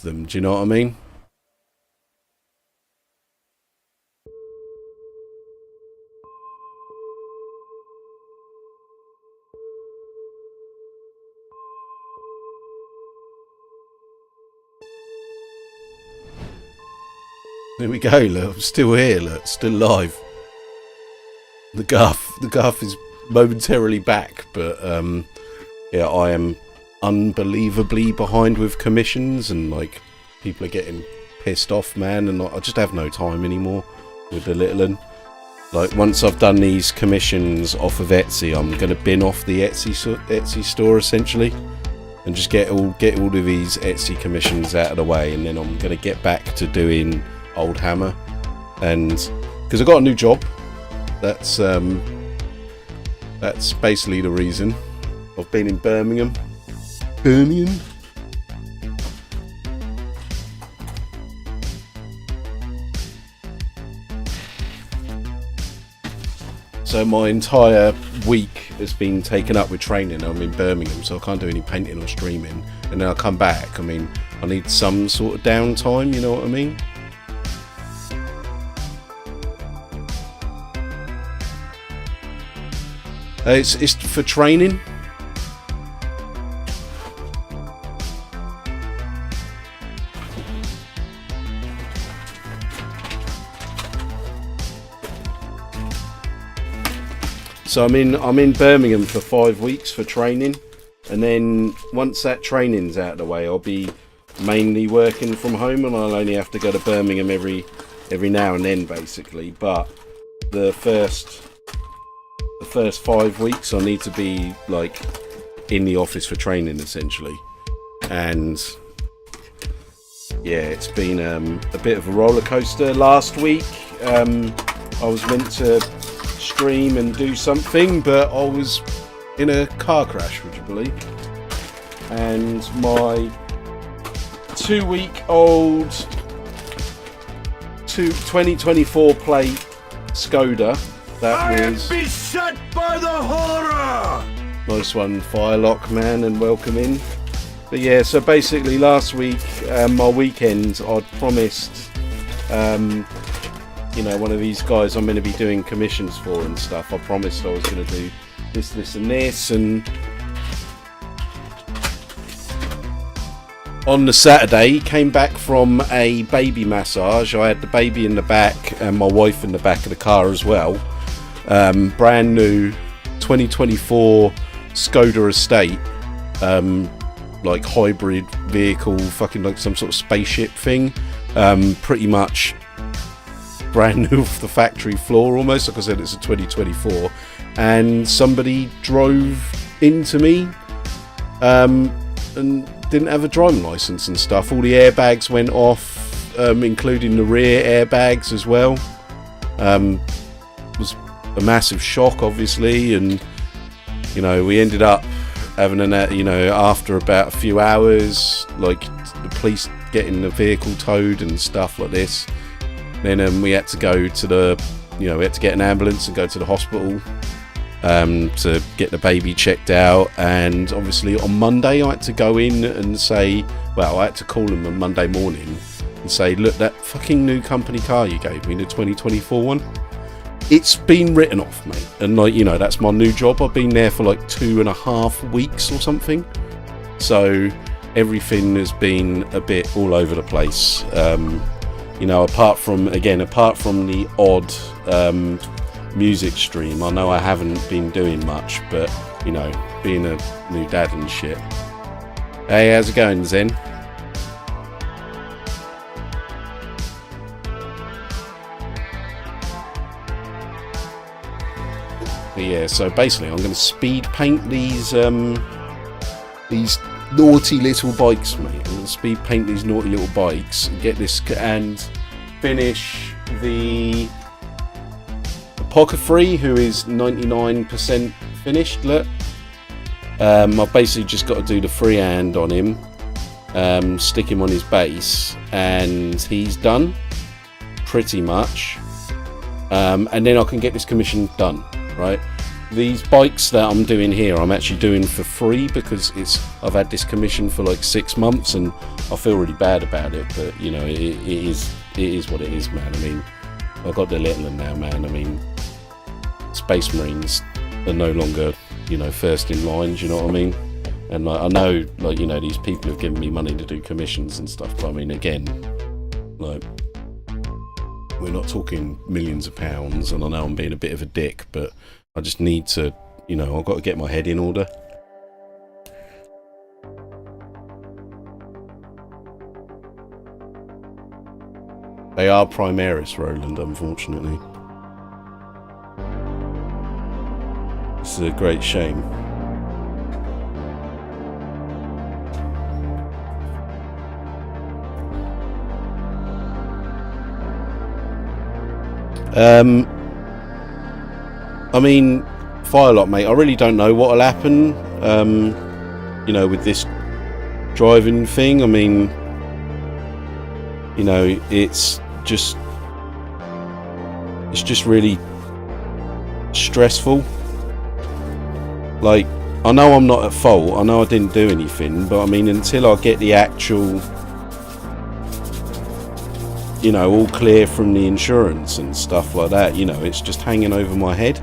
them. Do you know what I mean? There we go, look, I'm still here, look, still live. The guff is momentarily back, but yeah, I am unbelievably behind with commissions, and like people are getting pissed off, man, and I just have no time anymore with the little one. Like once I've done these commissions off of Etsy, I'm gonna bin off the Etsy store essentially, and just get all of these Etsy commissions out of the way, and then I'm gonna get back to doing Old Hammer, and because I got a new job, that's basically the reason. I've been in Birmingham. So my entire week has been taken up with training. I'm in Birmingham, so I can't do any painting or streaming, and then I come back. I mean, I need some sort of downtime, you know what I mean? It's for training. So I'm in Birmingham for 5 weeks for training, and then once that training's out of the way, I'll be mainly working from home, and I'll only have to go to Birmingham every now and then, basically. But the first 5 weeks I need to be like in the office for training essentially, and yeah, it's been a bit of a roller coaster. Last week I was meant to stream and do something, but I was in a car crash, would you believe, and my 2-week-old 2024 plate Skoda, that was beset by the horror. Nice one, Firelock, man, and welcome in. But yeah, so basically last week, my weekend, I'd promised, you know, one of these guys I'm going to be doing commissions for and stuff. I promised I was going to do this, and this, and on the Saturday, came back from a baby massage. I had the baby in the back and my wife in the back of the car as well. Brand new 2024 Skoda Estate, like hybrid vehicle, fucking like some sort of spaceship thing. Pretty much brand new off the factory floor almost. Like I said, it's a 2024, and somebody drove into me and didn't have a driving license and stuff. All the airbags went off, including the rear airbags as well. Was a massive shock, obviously, and you know, we ended up having you know, after about a few hours, like the police getting the vehicle towed and stuff like this. Then we had to go to we had to get an ambulance and go to the hospital to get the baby checked out. And obviously on Monday I had to go in and say, well, I had to call them on Monday morning and say, look, that fucking new company car you gave me, the 2024 one, it's been written off, mate. And like, you know, that's my new job. I've been there for like 2.5 weeks or something, so everything has been a bit all over the place. You know, apart from the odd music stream, I know I haven't been doing much, but you know, being a new dad and shit. Hey, how's it going, Zen? But yeah, so basically I'm going to speed paint these naughty little bikes, mate. I'm going to speed paint these naughty little bikes and get this, and finish the Pocket Free, who is 99% finished. Look, I've basically just got to do the freehand on him, stick him on his base, and he's done pretty much. And then I can get this commission done, right? These bikes that I'm doing here, I'm actually doing for free because I've had this commission for like 6 months, and I feel really bad about it, but you know, it is what it is, man. I mean, I've got to let them now, man. I mean, Space Marines are no longer, you know, first in line. Do you know what I mean? And like, I know, like, you know, these people have given me money to do commissions and stuff, but I mean, again, like, we're not talking millions of pounds, and I know I'm being a bit of a dick, but I just need to, you know, I've got to get my head in order. They are Primaris, Roland, unfortunately. This is a great shame. I mean, Firelock, mate, I really don't know what'll happen, you know, with this driving thing. I mean, you know, it's just really stressful. Like, I know I'm not at fault, I know I didn't do anything, but I mean, until I get the actual, you know, all clear from the insurance and stuff like that, you know, it's just hanging over my head.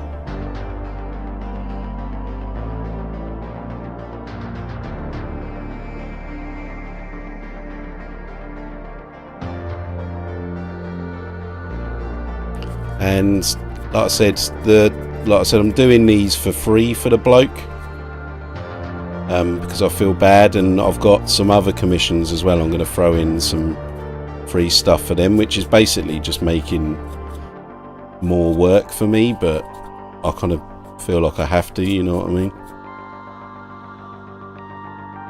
And like I said, I'm doing these for free for the bloke, because I feel bad, and I've got some other commissions as well. I'm going to throw in some free stuff for them, which is basically just making more work for me, but I kind of feel like I have to, you know what I mean?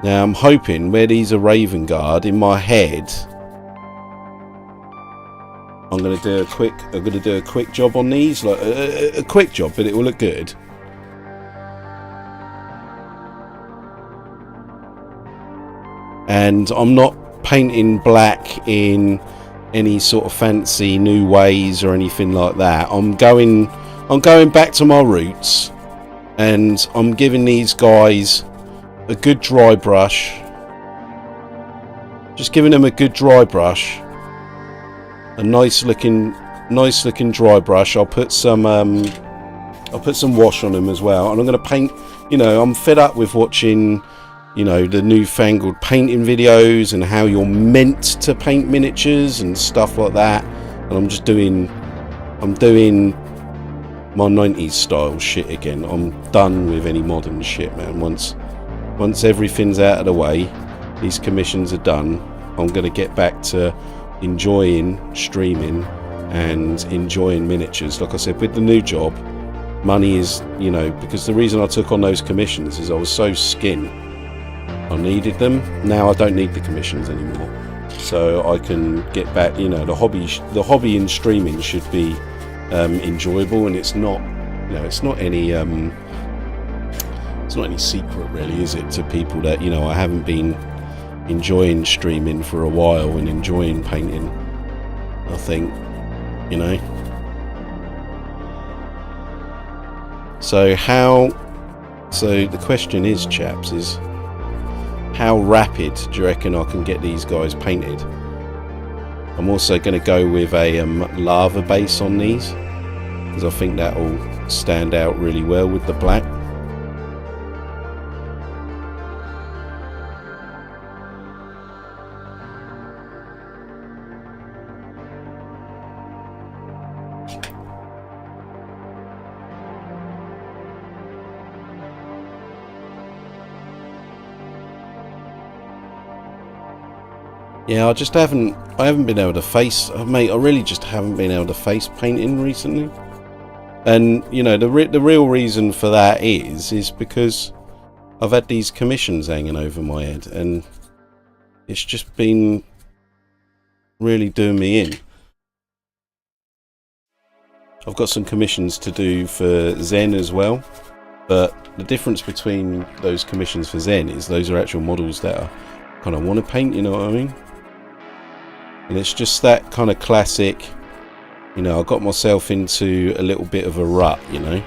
Now I'm hoping, where these are Raven Guard, in my head I'm going to do a quick job on these, like a quick job, but it will look good. And I'm not painting black in any sort of fancy new ways or anything like that. I'm going back to my roots, and I'm giving these guys a good dry brush. Just giving them a good dry brush, a nice looking dry brush. I'll put some wash on them as well, and I'm going to paint. You know, I'm fed up with watching, you know, the newfangled painting videos and how you're meant to paint miniatures and stuff like that. And I'm doing my 90s style shit again. I'm done with any modern shit, man. Once everything's out of the way, these commissions are done, I'm going to get back to enjoying streaming and enjoying miniatures. Like I said, with the new job, money is, you know, because the reason I took on those commissions is I was so skin. I needed them. Now I don't need the commissions anymore, so I can get back. You know, the hobby in streaming should be enjoyable, and it's not, you know, it's not any secret really, is it, to people that, you know, I haven't been enjoying streaming for a while and enjoying painting. I think, you know. So the question is, chaps, is how rapid do you reckon I can get these guys painted? I'm also going to go with a lava base on these, because I think that will stand out really well with the black. Yeah, I haven't been able to face, mate, I really just haven't been able to face painting recently. And, you know, the real reason for that is because I've had these commissions hanging over my head, and it's just been really doing me in. I've got some commissions to do for Zen as well, but the difference between those commissions for Zen is those are actual models that I kind of want to paint, you know what I mean? And it's just that kind of classic, you know, I got myself into a little bit of a rut, you know.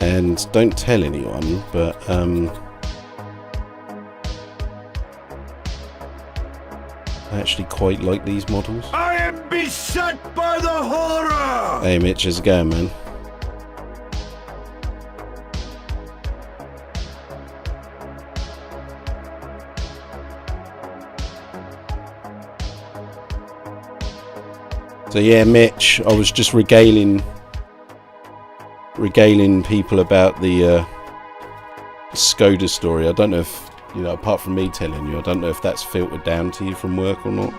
And don't tell anyone, but I actually quite like these models. I am beset by the horror! Hey Mitch, how's it going, man? So yeah, Mitch, I was just regaling people about the Skoda story. I don't know if, you know, apart from me telling you, I don't know if that's filtered down to you from work or not.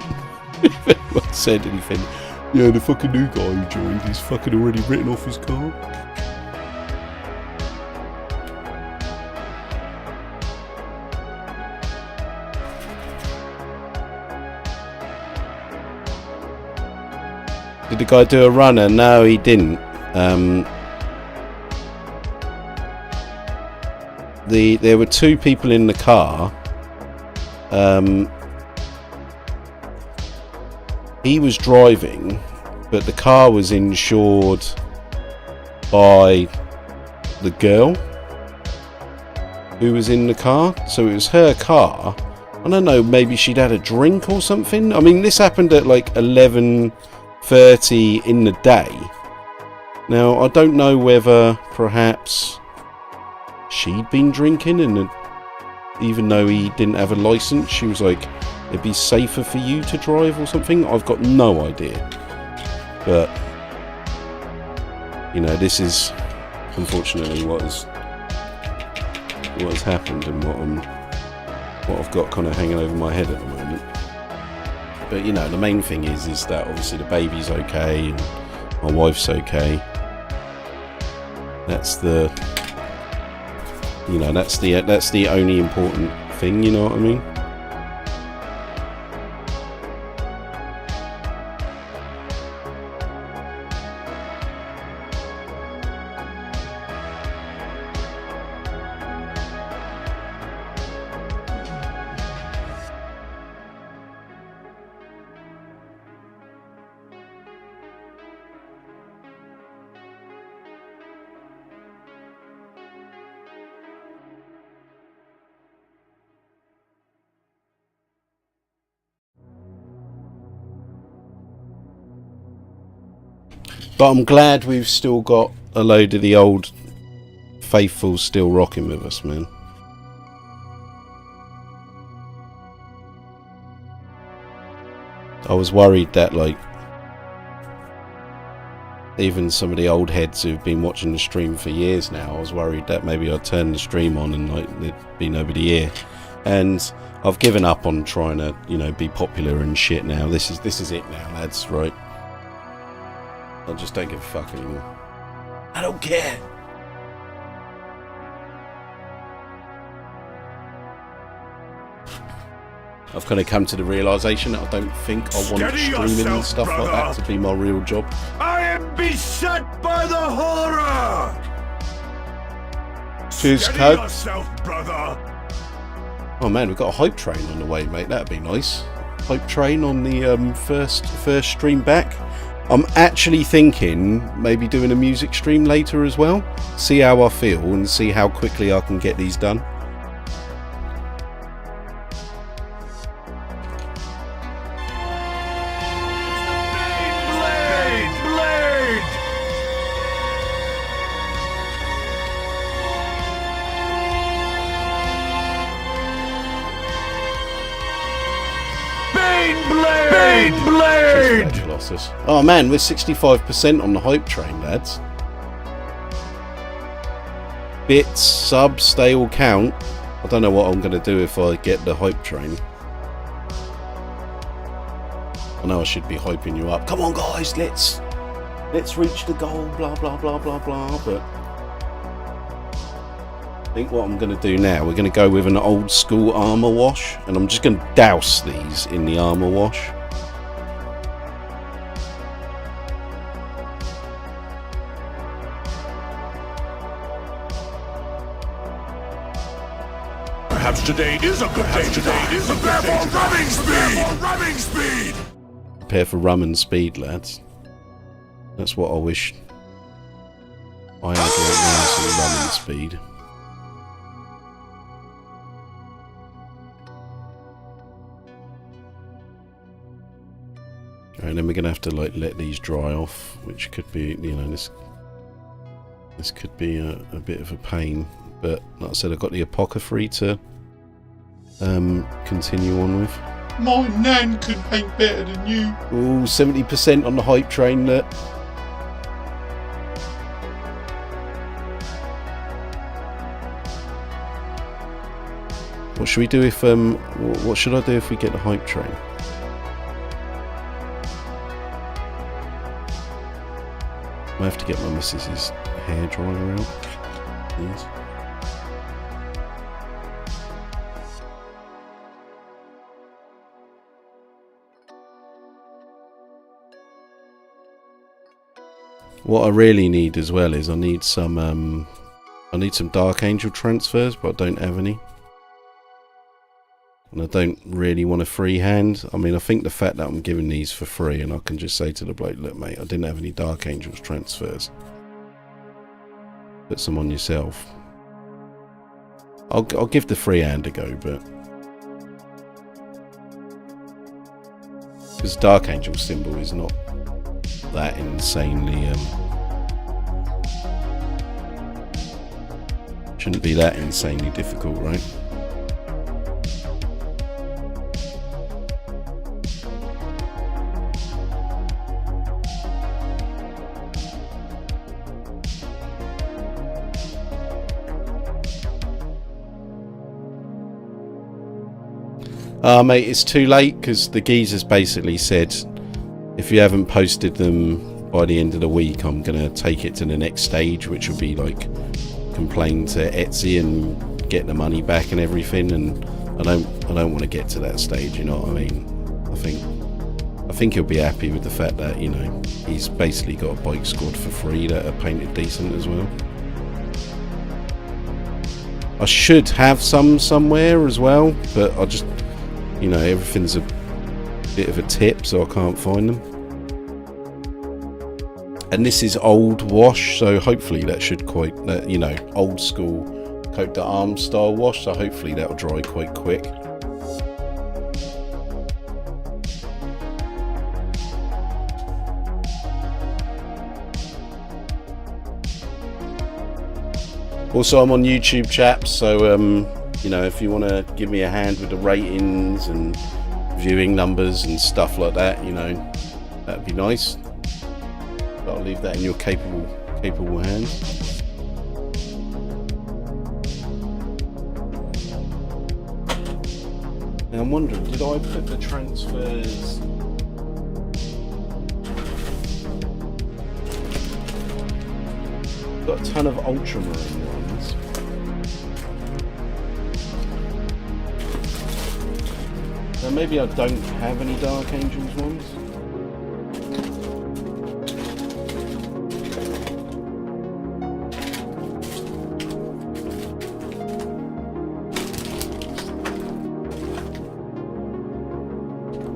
If anyone said anything. Yeah, the fucking new guy who joined, he's fucking already written off his car. Did the guy do a runner? No, he didn't. There were two people in the car. He was driving, but the car was insured by the girl who was in the car. So it was her car. I don't know, maybe she'd had a drink or something. I mean, this happened at like 11:30 in the day. Now, I don't know whether perhaps she'd been drinking, and even though he didn't have a license, she was like, it'd be safer for you to drive or something. I've got no idea. But, you know, this is unfortunately what has happened, and what I've got kind of hanging over my head at the moment. But, you know, the main thing is that obviously the baby's okay and my wife's okay. That's the, you know, that's the only important thing, you know what I mean? But I'm glad we've still got a load of the old faithful still rocking with us, man. I was worried that, like, even some of the old heads who've been watching the stream for years now, I was worried that maybe I'd turn the stream on and, like, there'd be nobody here. And I've given up on trying to, you know, be popular and shit now. This is it now, lads, right? I just don't give a fuck anymore. I don't care. I've kind of come to the realisation that I don't think I want streaming and stuff like that to be my real job. I am beset by the horror. Cheers, Steady Code. yourself, brother. Oh man, we've got a hype train on the way, mate. That'd be nice. Hype train on the first stream back. I'm actually thinking maybe doing a music stream later as well. See how I feel and see how quickly I can get these done. Oh man, we're 65% on the hype train, lads. Bits, subs, they all count. I don't know what I'm going to do if I get the hype train. I know I should be hyping you up. Come on guys, let's reach the goal, blah blah blah blah blah. But I think what I'm going to do now, we're going to go with an old school armour wash, and I'm just going to douse these in the armour wash. Perhaps today is a good day. Prepare for rubbing speed. Prepare for rum and speed, lads. That's what I wish I had right now, some rum and speed. And then we're gonna have to like let these dry off, which could be, you know, this could be a bit of a pain. But like I said, I've got the apothecary to continue on with. My nan can paint better than you. Ooh, 70% on the hype train. That. What should we do if what should I do if we get the hype train? I have to get my missus's hairdryer out, please. What I really need as well is I need some Dark Angel transfers, but I don't have any. And I don't really want a free hand. I mean, I think the fact that I'm giving these for free and I can just say to the bloke, look mate, I didn't have any Dark Angels transfers. Put some on yourself. I'll give the free hand a go, but... because Dark Angel symbol is not that insanely... shouldn't be that insanely difficult, right? Mate, it's too late because the geezers basically said if you haven't posted them by the end of the week, I'm going to take it to the next stage, which would be like complain to Etsy and get the money back and everything. And I don't want to get to that stage, you know what I mean? I think he'll be happy with the fact that, you know, he's basically got a bike squad for free that are painted decent as well. I should have some somewhere as well, but I just... you know, everything's a bit of a tip, so I can't find them. And this is old wash, so hopefully that should quite, you know, old school coat d'armes style wash, so hopefully that'll dry quite quick. Also, I'm on YouTube, chaps, so you know, if you want to give me a hand with the ratings and viewing numbers and stuff like that, you know, that'd be nice. But I'll leave that in your capable hands. Now I'm wondering, did I put the transfers? Got a ton of ultramarine ones. So maybe I don't have any Dark Angels ones.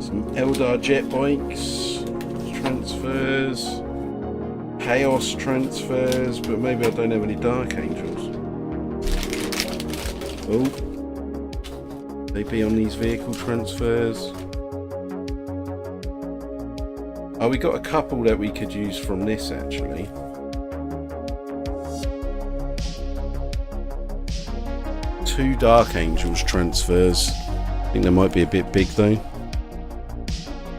Some Eldar jet bikes, transfers, Chaos transfers, but maybe I don't have any Dark Angels. Oh. They be on these vehicle transfers. Oh, we got a couple that we could use from this actually. Two Dark Angels transfers. I think they might be a bit big though.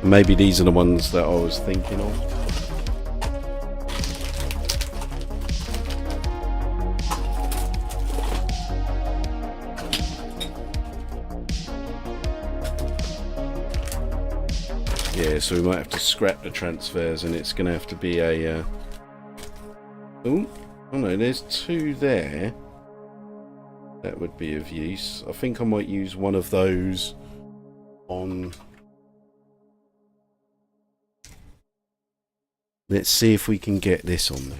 Maybe these are the ones that I was thinking of. Yeah, so we might have to scrap the transfers and it's going to have to be a... Oh no, there's two there. That would be of use. I think I might use one of those on... Let's see if we can get this on there.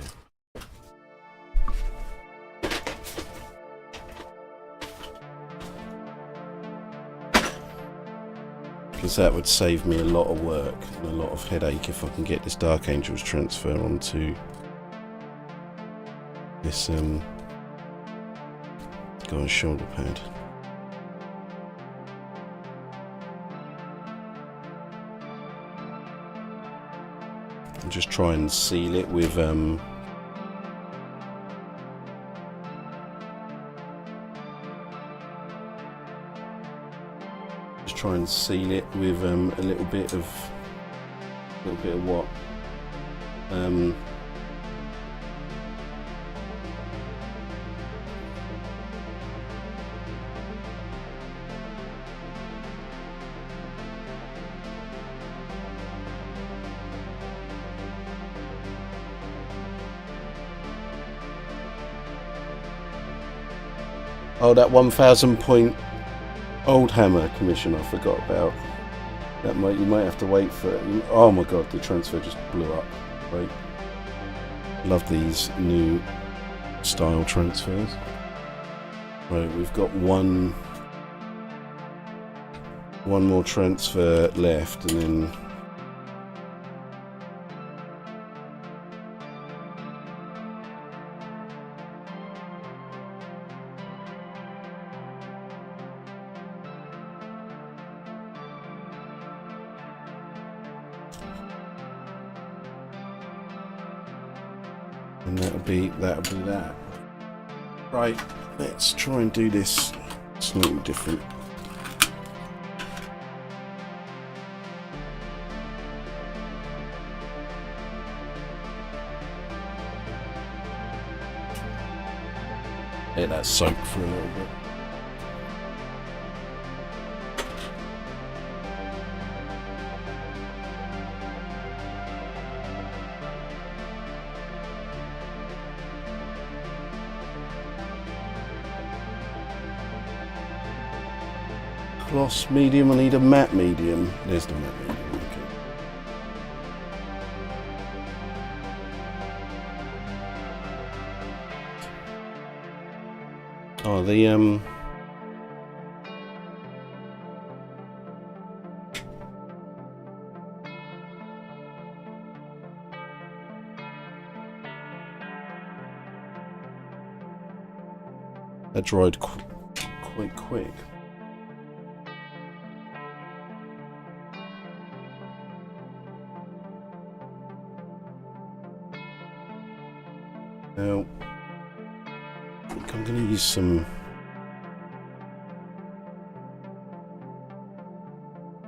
Because that would save me a lot of work and a lot of headache if I can get this Dark Angels transfer onto this guy's shoulder pad. And just try and seal it with a little bit of what? Oh, that 1,000 point old hammer commission I forgot about. You might have to wait for it. Oh my god, the transfer just blew up. Right. Love these new style transfers. Right, we've got one more transfer left, and then that'll be that. Right, let's try and do this slightly different. Let that soak for a little bit. Gloss medium, I need a matte medium. There's the matte medium, okay. Oh, that dried quite quick. Now, I think I'm going to use some.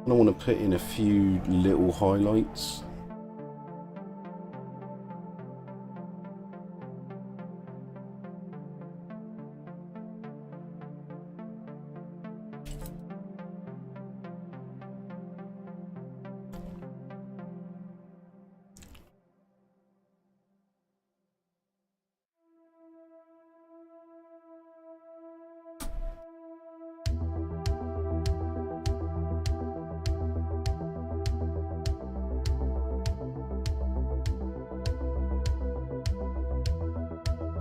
I want to put in a few little highlights.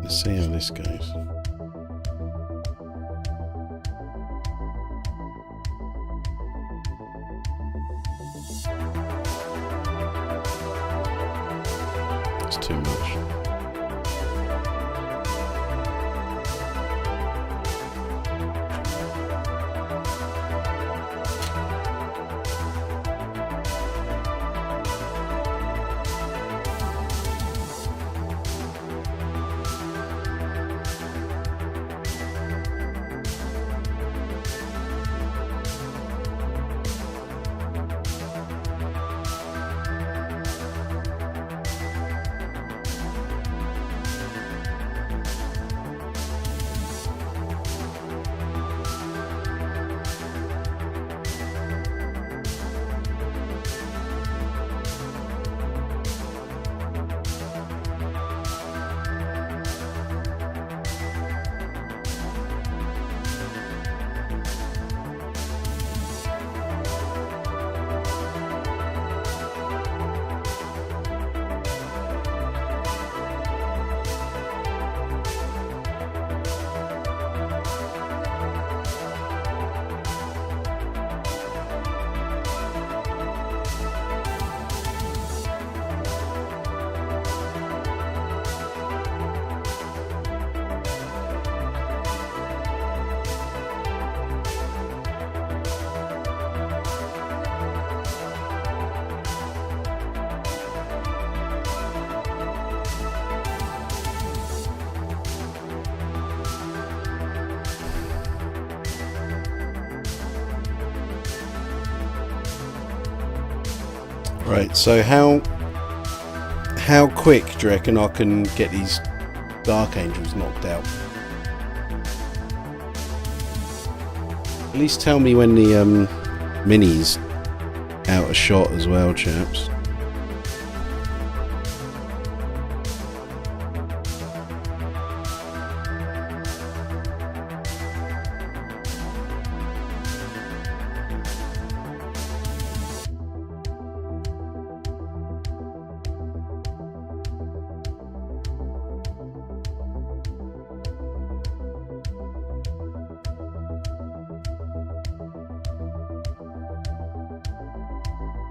Let's see how this goes. It's too much. Right, so how quick do you reckon I can get these Dark Angels knocked out? At least tell me when the mini's out of shot as well, chaps.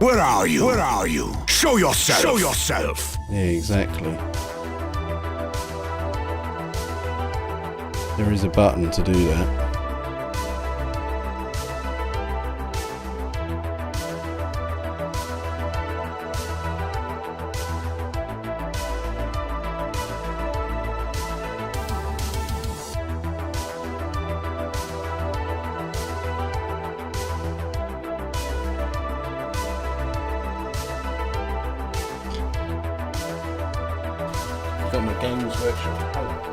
Where are you? Where are you? Show yourself! Show yourself! Yeah, exactly. There is a button to do that. Got my Games Workshop palette.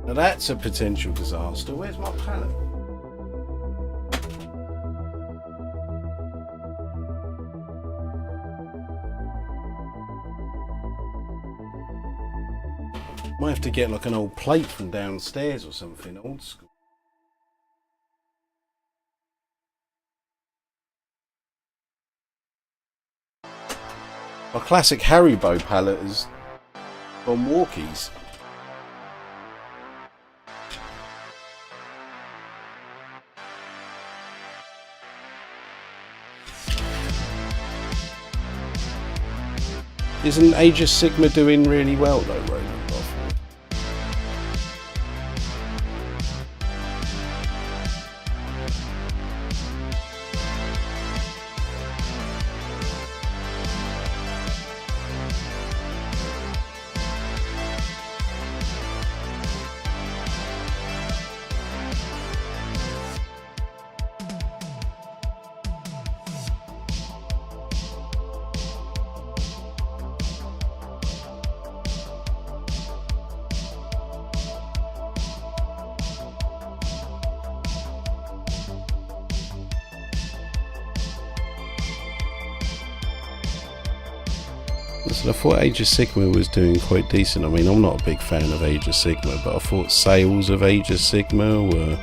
Now that's a potential disaster. Where's my palette? Might have to get like an old plate from downstairs or something, old school. My classic Haribo palette is on walkies. Isn't Age of Sigma doing really well though, Roman? So I thought Age of Sigma was doing quite decent. I mean, I'm not a big fan of Age of Sigma, but I thought sales of Age of Sigma were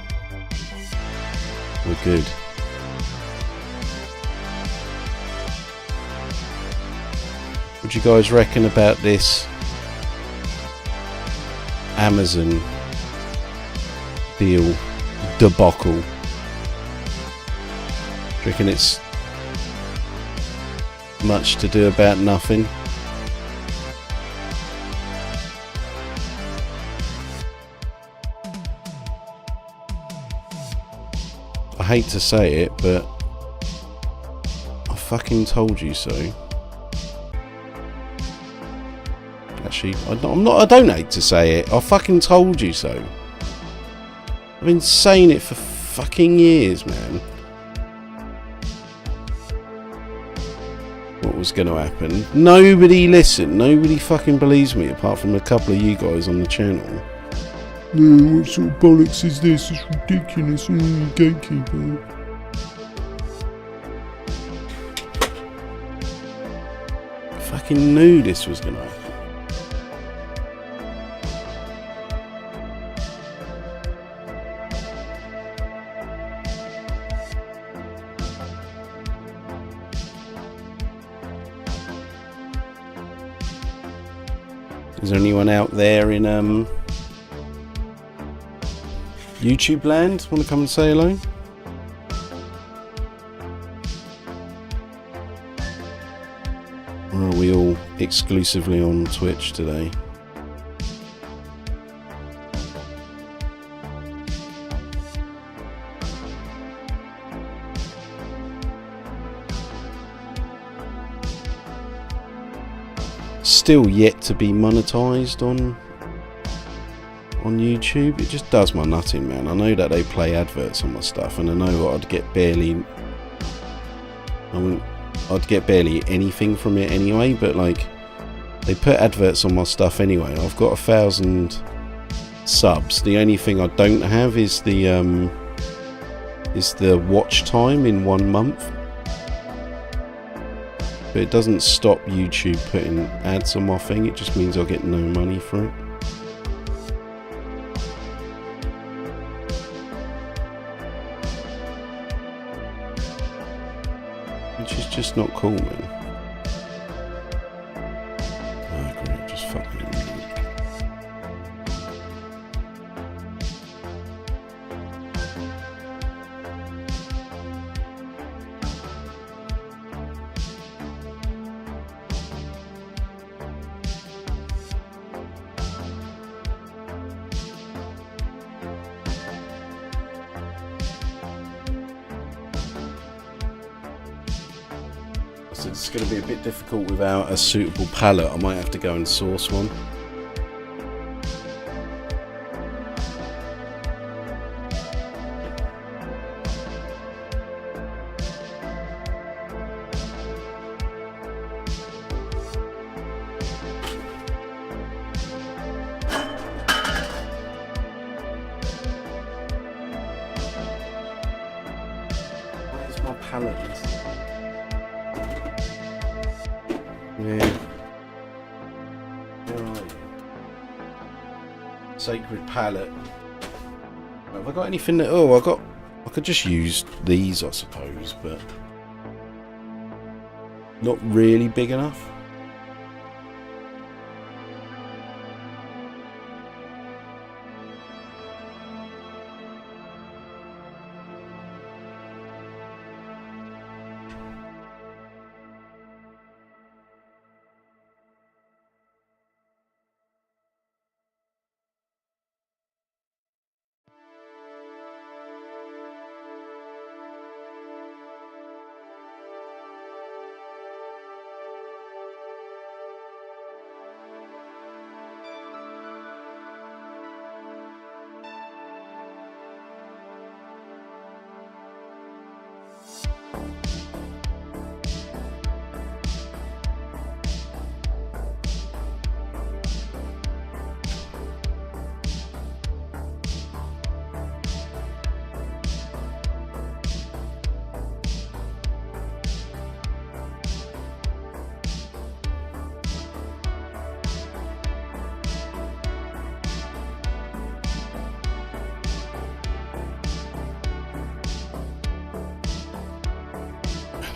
good. What do you guys reckon about this Amazon deal debacle? Do you reckon it's much to do about nothing? I hate to say it, but I fucking told you so. Actually, I don't hate to say it. I fucking told you so. I've been saying it for fucking years, man. What was going to happen? Nobody listened. Nobody fucking believes me, apart from a couple of you guys on the channel. No, what sort of bollocks is this? It's ridiculous. Gatekeeper. I fucking knew this was going to happen. Is there anyone out there in YouTube land want to come and say hello? Or are we all exclusively on Twitch today? Still yet to be monetized on on YouTube. It just does my nutting, man. I know that they play adverts on my stuff, and I know I'd get barely anything from it anyway, but like, they put adverts on my stuff anyway. I've got 1,000 subs. The only thing I don't have is the watch time in 1 month. But it doesn't stop YouTube putting ads on my thing. It just means I'll get no money for it. Which is just not cool, man. Oh, great, just fucking idiot. So it's going to be a bit difficult without a suitable palette. I might have to go and source one. Where's my palette? Yeah. Where are you? Sacred palette. Have I got anything that... Oh, I could just use these, I suppose, but... not really big enough.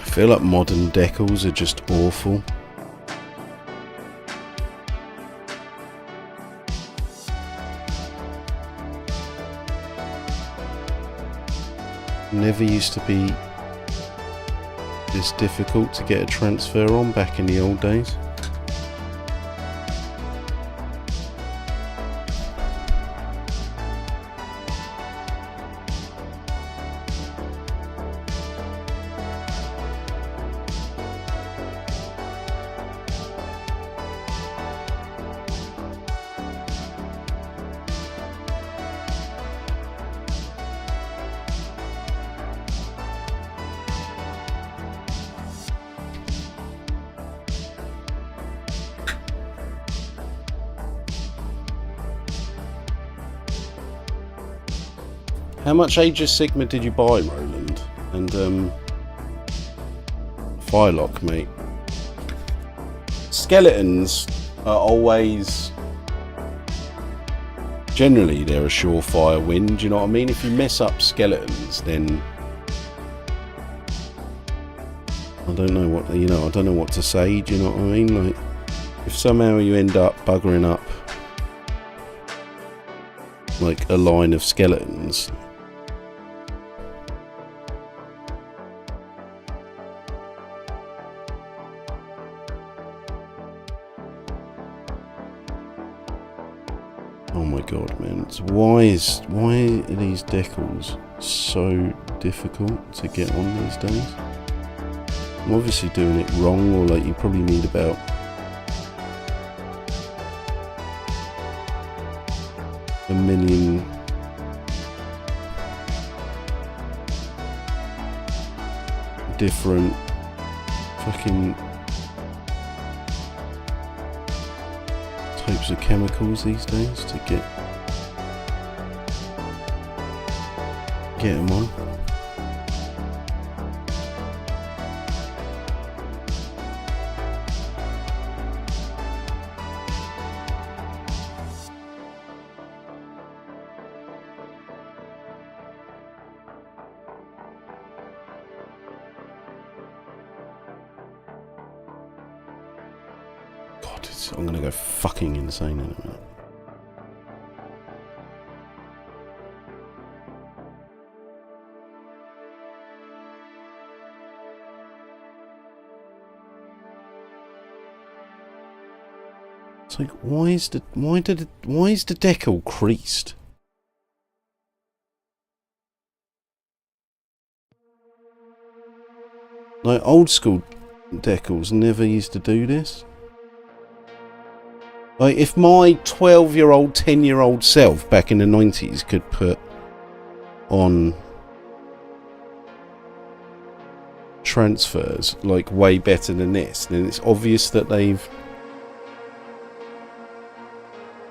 I feel like modern decals are just awful. Never used to be this difficult to get a transfer on back in the old days. How much Age of Sigma did you buy, Roland? And Firelock, mate. Skeletons are always... generally, they're a surefire win, do you know what I mean? If you mess up skeletons, then... I don't know what, you know, I don't know what to say, do you know what I mean? Like, if somehow you end up buggering up like a line of skeletons, oh my god, man. So why are these decals so difficult to get on these days? I'm obviously doing it wrong, or like you probably need about a million different fucking types of chemicals these days to get them on. I'm gonna go fucking insane in a minute. It's like, why is the deck all creased? Like old school decals never used to do this. Like, if my 12-year-old, 10-year-old self back in the 90s could put on transfers, like, way better than this, then it's obvious that they've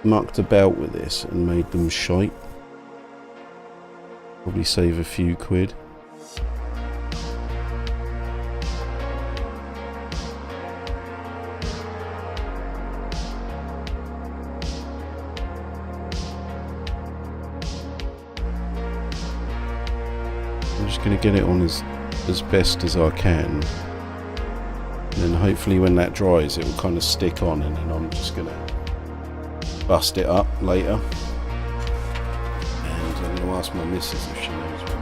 mucked about with this and made them shite. Probably save a few quid. Going to get it on as best as I can, and then hopefully when that dries it will kind of stick on, and then I'm just going to bust it up later, and I'm going to ask my missus if she knows when.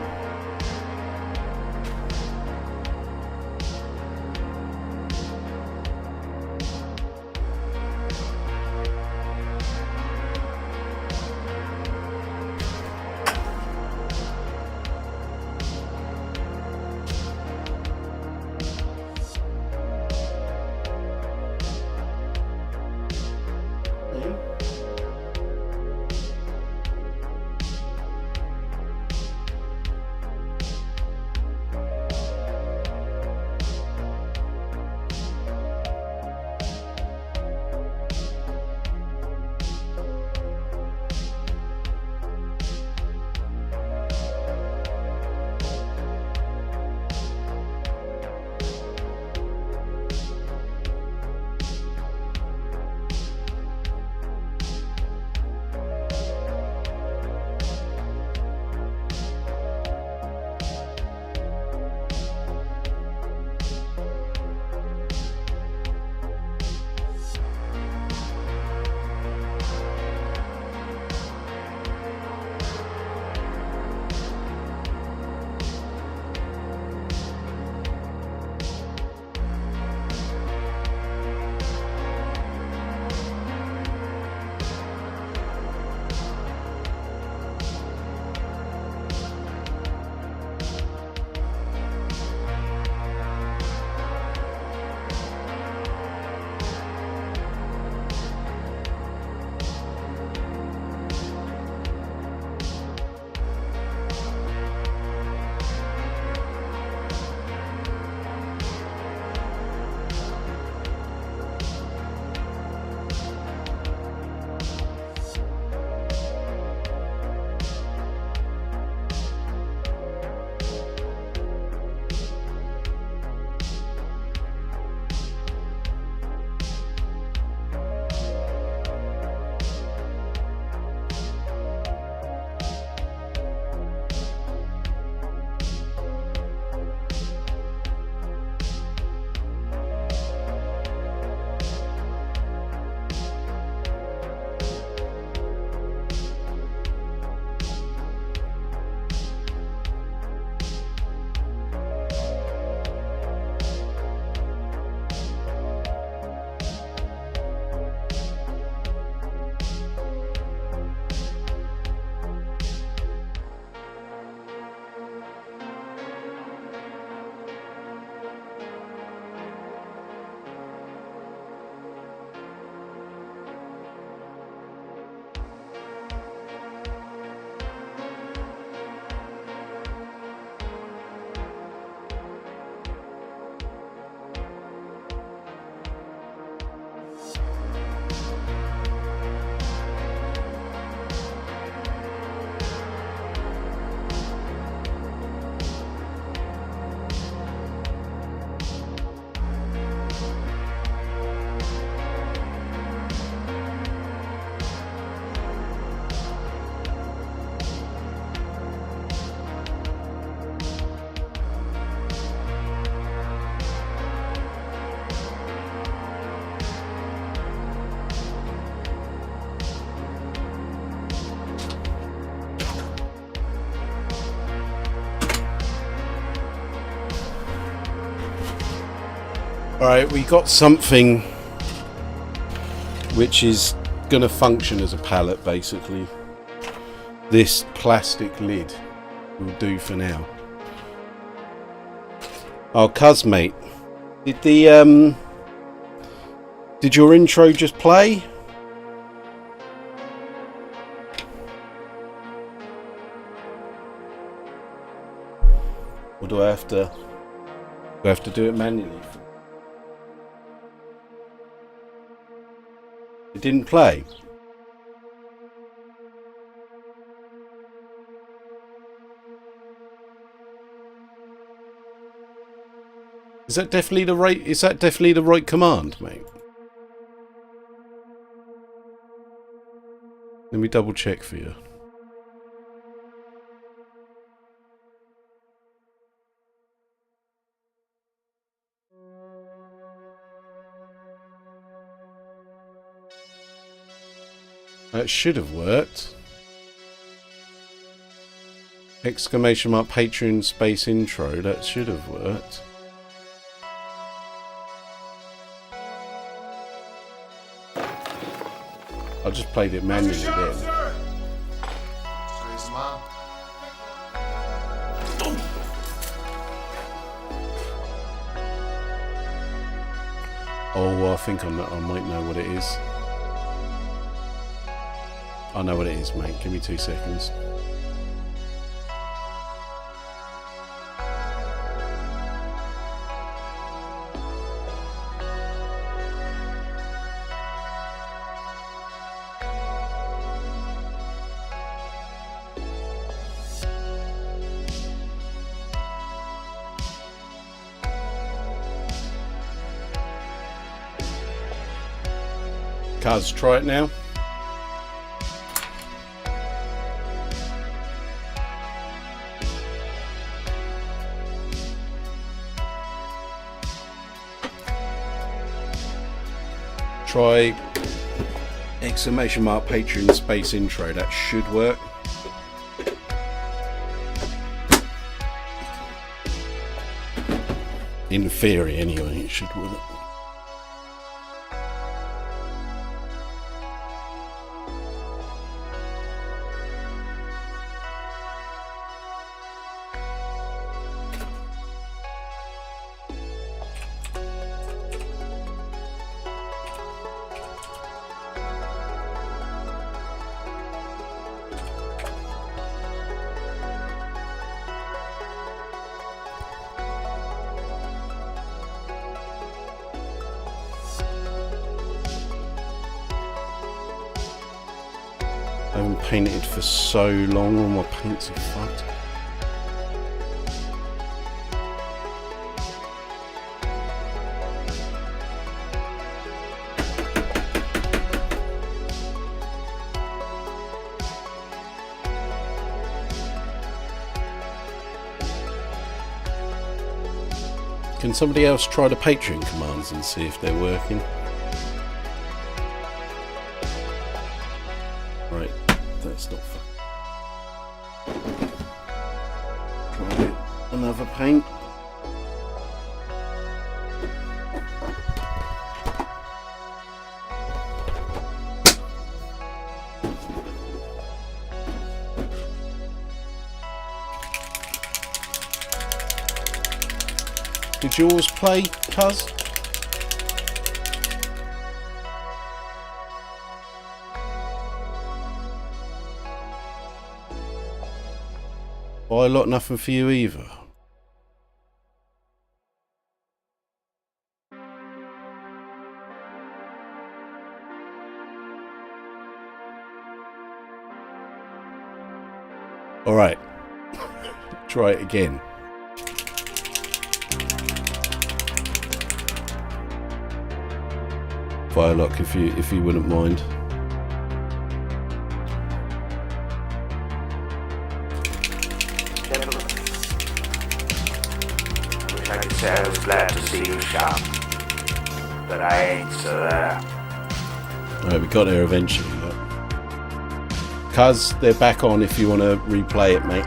Alright, we got something which is going to function as a pallet, basically. This plastic lid will do for now. Oh, cuz mate, did your intro just play? Or do I have to do it manually? It didn't play. Is that definitely the right command, mate? Let me double check for you. That should have worked. Exclamation mark Patreon space intro. That should have worked. I just played it manually then. Oh, I think I might know what it is. I know what it is, mate. Give me 2 seconds. Cuz, try it now. Try exclamation mark Patreon space intro. That should work. In theory, anyway, it should work. I haven't painted for so long, all my paints are fucked. Can somebody else try the Patreon commands and see if they're working? Right, that's not fun. Try another paint. Did yours play, cuz? By a lot, nothing for you either. All right, try it again. Firelock, if you wouldn't mind. I could say I was glad to see you shop, but I ain't so there. Alright, we got there eventually. Look. Cuz, they're back on if you want to replay it, mate.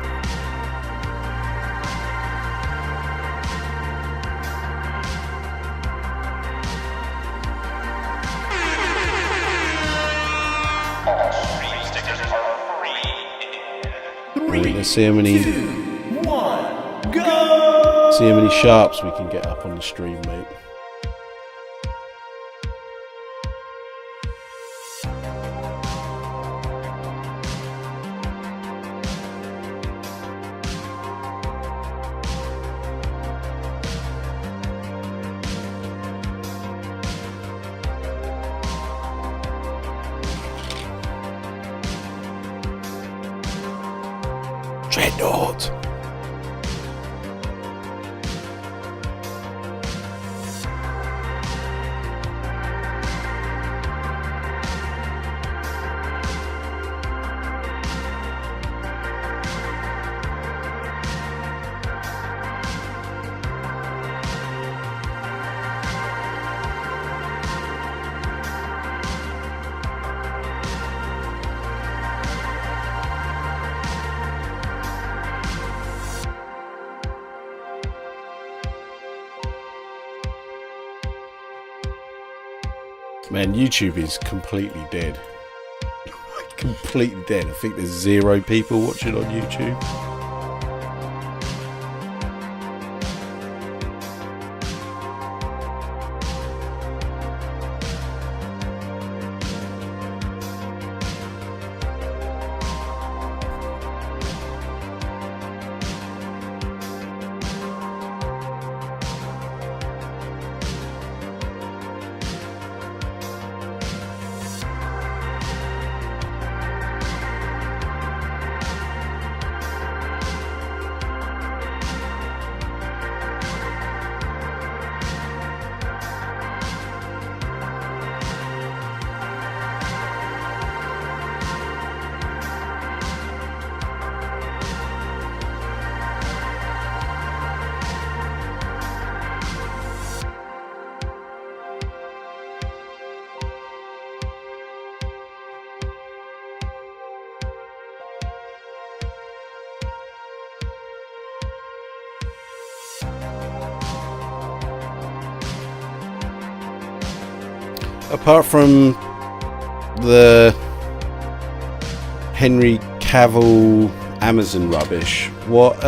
see how many. 2, 1, go! See how many sharps we can get up on the stream, mate. Dreadnought. Man, YouTube is completely dead. Completely dead. I think there's 0 people watching on YouTube. Apart from the Henry Cavill Amazon rubbish, what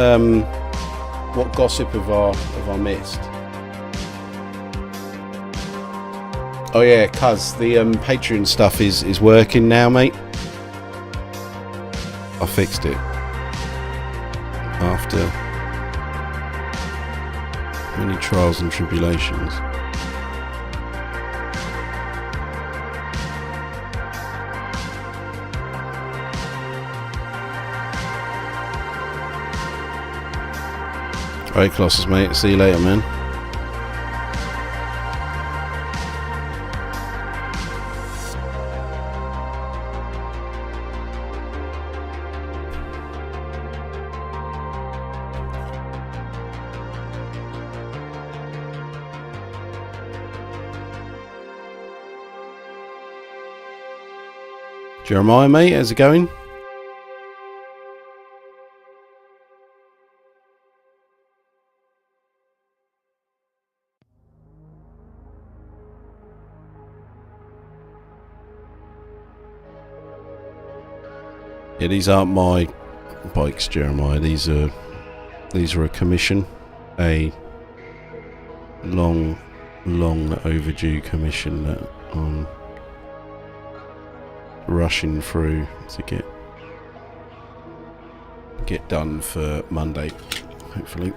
gossip have I missed? Oh yeah, cuz the Patreon stuff is working now, mate. I fixed it after many trials and tribulations. Alright, Colossus, mate. See you later, man. Jeremiah, mate, how's it going? Yeah, these aren't my bikes, Jeremiah. These are a commission, a long overdue commission that I'm rushing through to get done for Monday, hopefully.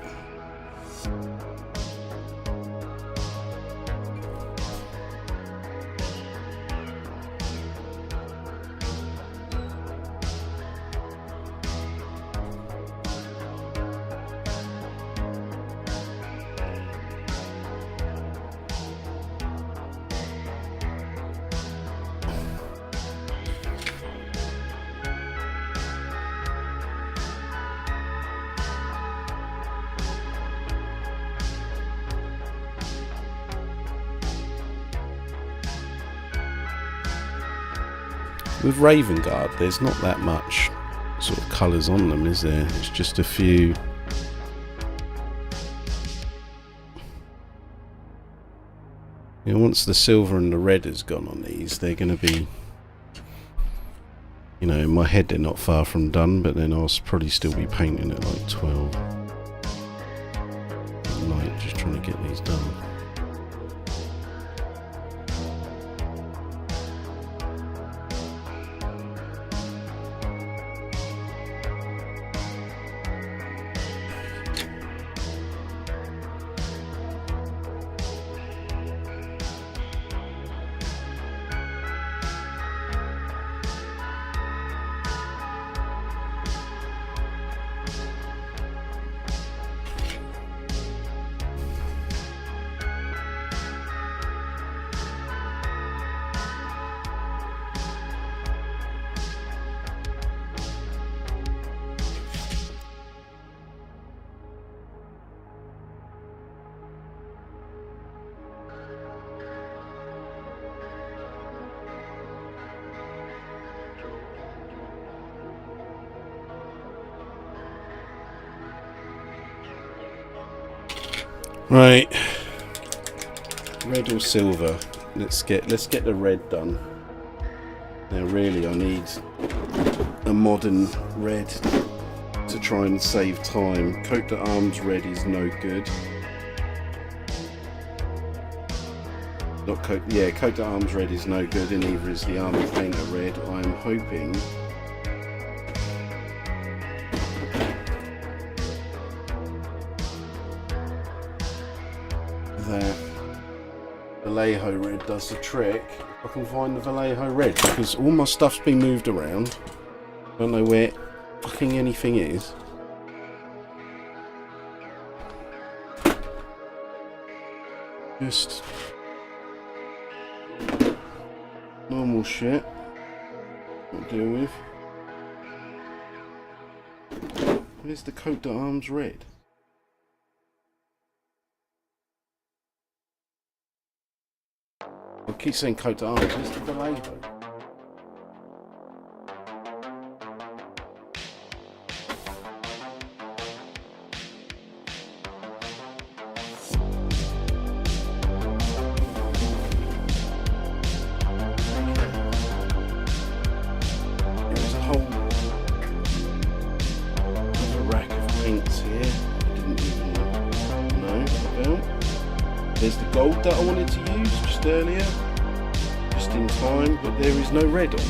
With Raven Guard, there's not that much sort of colours on them, is there? It's just a few. Once the silver and the red has gone on these, they're going to be, You know, in my head they're not far from done, but then I'll probably still be painting at like 12 at night, just trying to get these done. Right, red or silver? Let's get the red done. Now, really, I need a modern red to try and save time. Coat d'Arms red is no good. Coat d'Arms red is no good, and neither is the Army Painter red. I'm hoping that Vallejo red does the trick. I can find the Vallejo red, because all my stuff's been moved around. I don't know where fucking anything is. Just normal shit I'll deal with. Where's the Coat d'Arms red? I keep saying Coat d'Arms, where's the Vallejo? There's a whole rack of paints here. I didn't even know about. There's the gold that I wanted to use just earlier, just in time, but there is no red on it.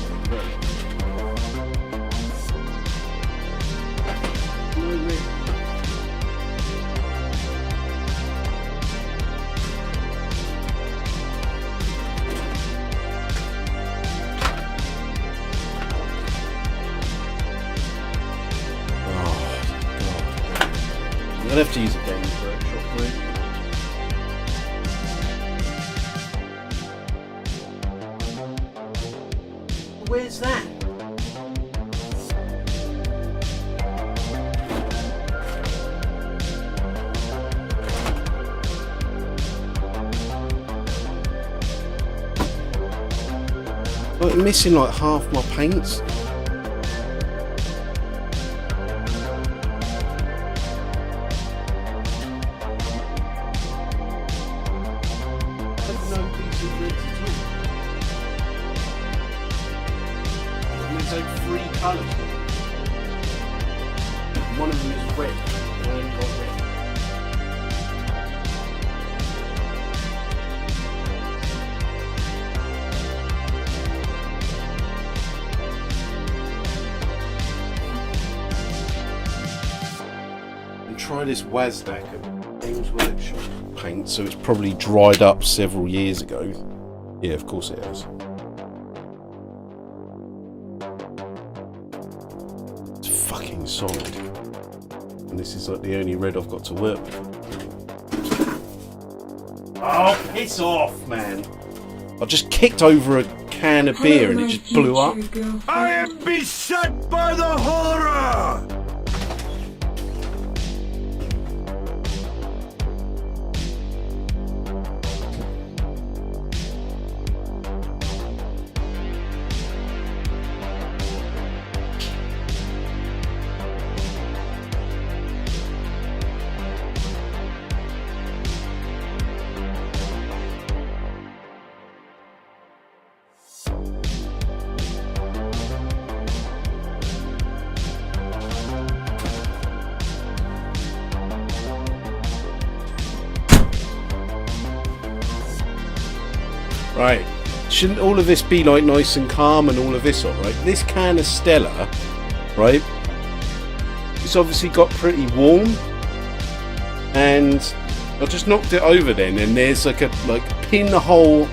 No red. Oh, God. I'm gonna have to use a game workshop for it. Where's that? I'm missing like half my paints. I've no decent reds at all. There's like 3 colours. One of them is red. I only got red. And try this Wazdak at Games Workshop paint, so it's probably dried up several years ago. Yeah, of course it has. Solid, and this is like the only red I've got to work with. Oh, piss off, man! I just kicked over a can of beer and it just blew up. I am beset by the horror! Right. Shouldn't all of this be like nice and calm and all of this, alright? This can of Stella, right? It's obviously got pretty warm, and I just knocked it over then, and there's like a pinhole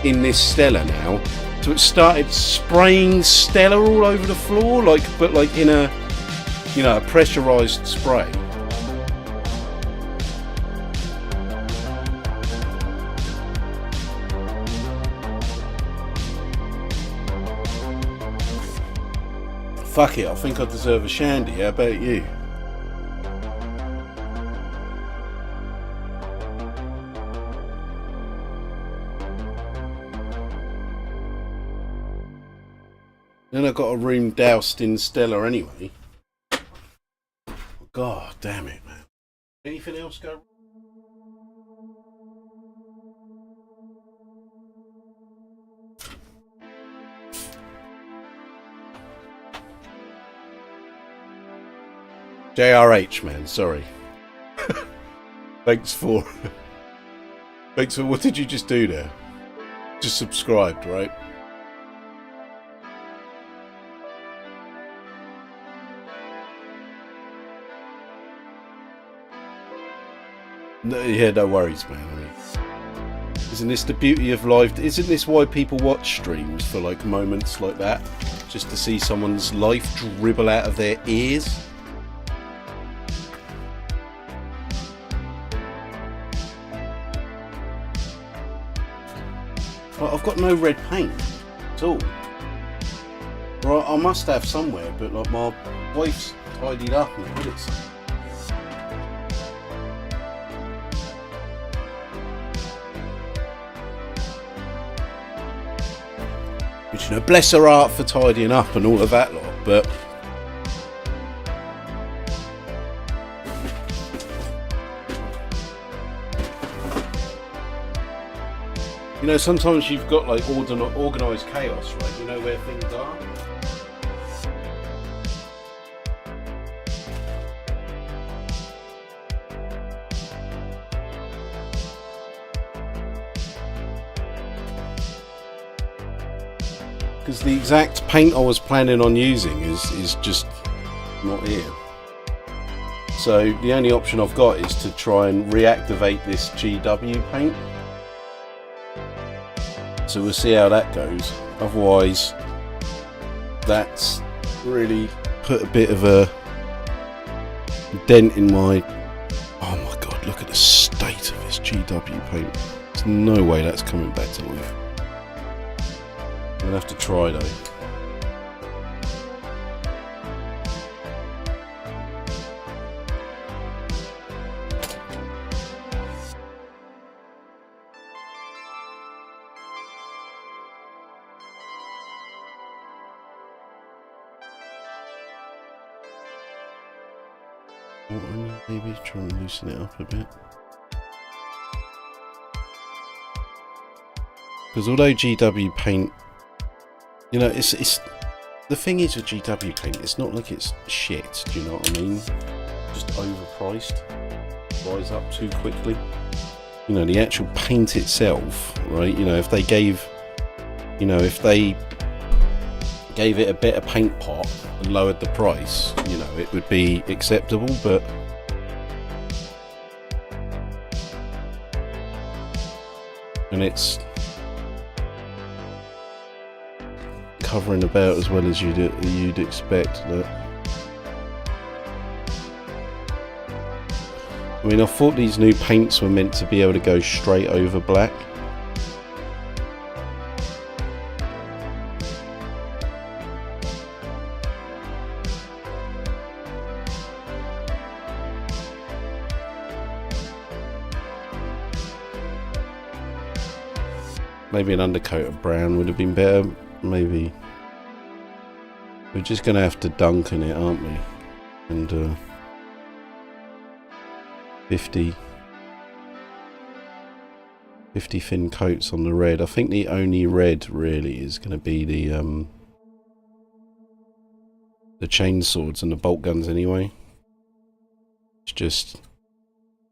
in this Stella now, so it started spraying Stella all over the floor, but in a, you know, a pressurized spray. Fuck it, I think I deserve a shandy. How about you? Then I got a room doused in Stella anyway. God damn it, man. Anything else go? JRH, man, sorry. Thanks for what did you just do there? Just subscribed, right? No, yeah, no worries, man. I mean, isn't this the beauty of life? Isn't this why people watch streams, for like moments like that? Just to see someone's life dribble out of their ears? I've got no red paint at all. Right, I must have somewhere, but like my wife's tidied up and put it somewhere. Which, you know, bless her heart for tidying up and all of that lot, but you know, sometimes you've got like organised chaos, right? You know where things are. Because the exact paint I was planning on using is just not here. So the only option I've got is to try and reactivate this GW paint. So we'll see how that goes. Otherwise, that's really put a bit of a dent in my... Oh my god, look at the state of this GW paint. There's no way that's coming back to life. I'm gonna have to try though. Maybe try and loosen it up a bit. Because although GW paint, you know, it's the thing is with GW paint, it's not like it's shit. Do you know what I mean? Just overpriced, rise up too quickly. You know, the actual paint itself, right? You know, if they gave it a better paint pot and lowered the price, you know, it would be acceptable, but and it's covering about as well as you'd expect. Look. I mean, I thought these new paints were meant to be able to go straight over black. Maybe an undercoat of brown would have been better. Maybe. We're just going to have to dunk in it, aren't we? And 50 thin coats on the red. I think the only red really is going to be the chainswords and the bolt guns anyway. It's just,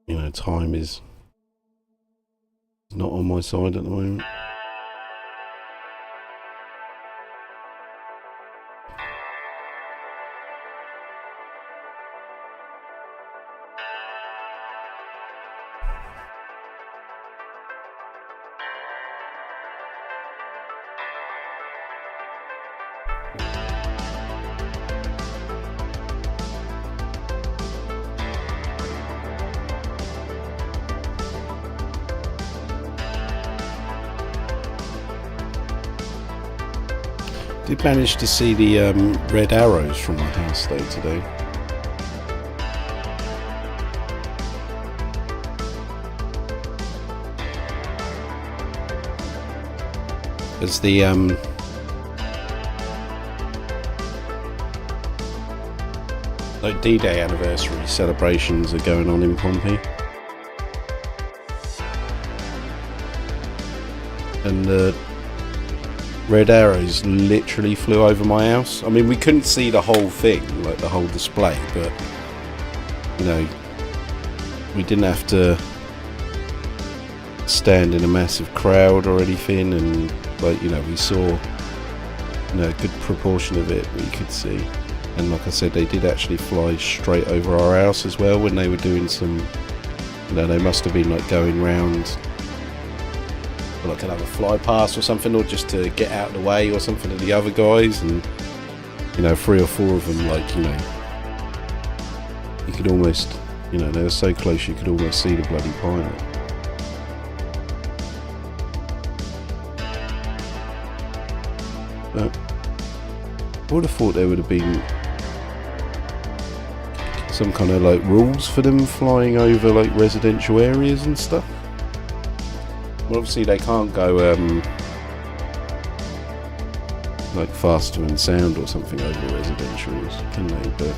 you know, time is not on my side at the moment. Did manage to see the red arrows from my house though today. As the like D-Day anniversary celebrations are going on in Pompey, and the red arrows literally flew over my house. I mean, we couldn't see the whole thing, like the whole display, but you know, we didn't have to stand in a massive crowd or anything, and like, you know, we saw, you know, a good proportion of it we could see. And like I said, they did actually fly straight over our house as well when they were doing some, you know, they must have been like going round like another fly past or something, or just to get out of the way or something to the other guys. And you know, 3 or 4 of them, like, you know, you could almost, you know, they were so close you could almost see the bloody pilot. But I would have thought there would have been some kind of like rules for them flying over like residential areas and stuff. Well, obviously they can't go like faster than sound or something over residentials, can they? But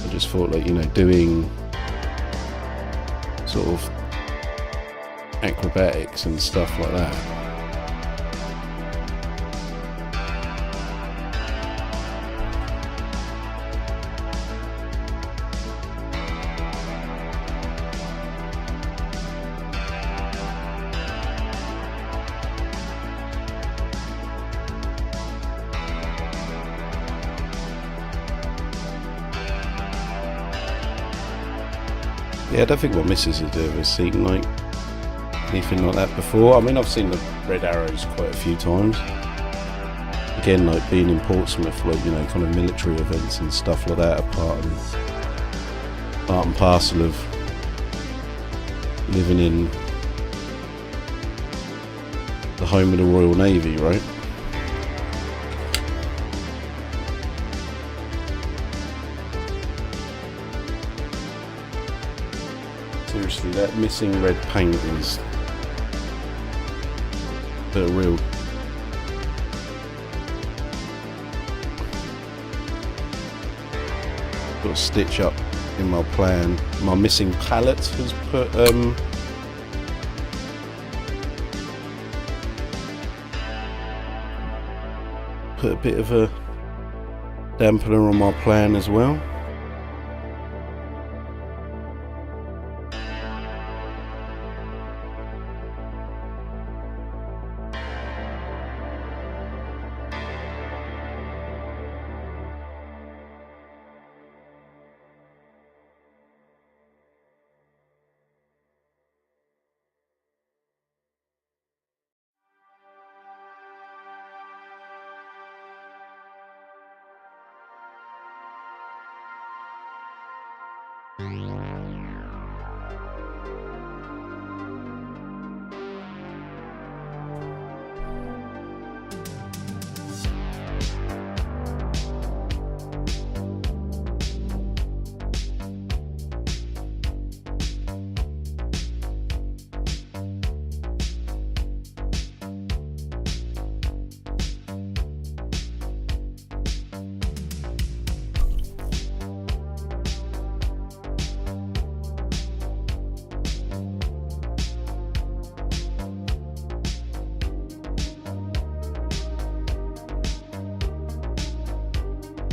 I just thought, like, you know, doing sort of acrobatics and stuff like that. Yeah, I don't think my missus has ever seen like anything like that before. I mean, I've seen the red arrows quite a few times. Again, like being in Portsmouth, like, you know, kind of military events and stuff like that are part and parcel of living in the home of the Royal Navy, right? Seriously, that missing red paint is a real got a stitch up in my plan. My missing palette has put a bit of a dampener on my plan as well.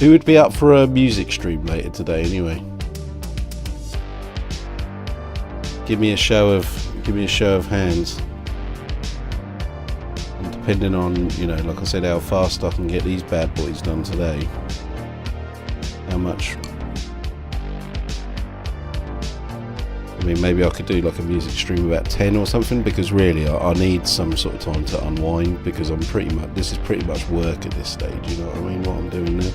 Who would be up for a music stream later today anyway? give me a show of hands. And depending on, you know, like I said, how fast I can get these bad boys done today, how much. I mean, maybe I could do like a music stream about 10 or something, because really I need some sort of time to unwind, because this is pretty much work at this stage, you know what I mean, what I'm doing now.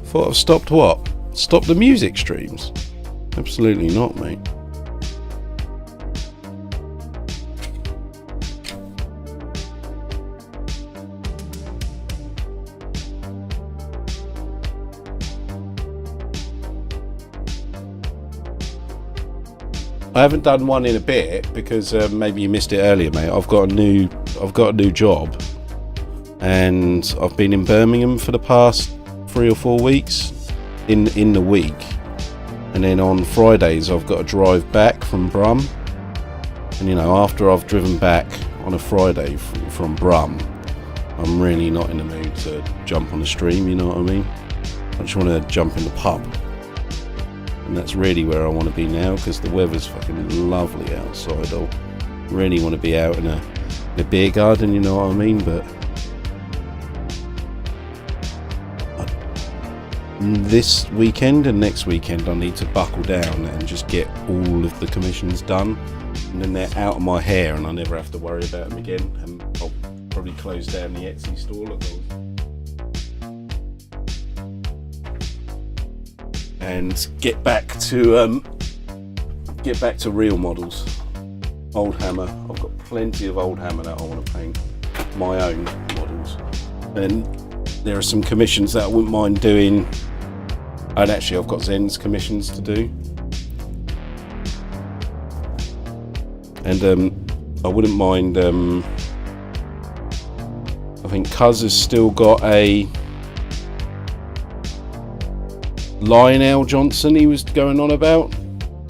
Thought I've stopped what? Stopped the music streams? Absolutely not, mate. I haven't done one in a bit because maybe you missed it earlier, mate. I've got a new job, and I've been in Birmingham for the past 3 or 4 weeks in the week, and then on Fridays I've got to drive back from Brum, and you know, after I've driven back on a Friday from Brum, I'm really not in the mood to jump on the stream, you know what I mean? I just want to jump in the pub, and that's really where I want to be now, because the weather's fucking lovely outside. I really want to be out in a beer garden, you know what I mean? But this weekend and next weekend I need to buckle down and just get all of the commissions done, and then they're out of my hair and I never have to worry about them again, and I'll probably close down the Etsy store and get back to real models. Old hammer. I've got plenty of old hammer that I want to paint, my own models, and there are some commissions that I wouldn't mind doing. And actually I've got Zen's commissions to do, and I wouldn't mind, I think Cuz has still got a Lionel Johnson he was going on about,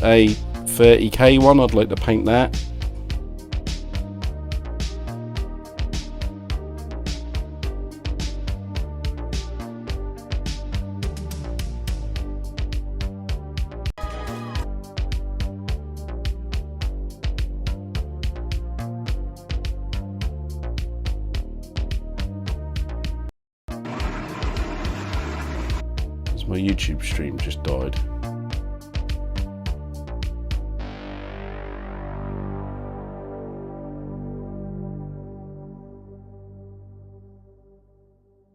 a 30k one. I'd like to paint that. My YouTube stream just died.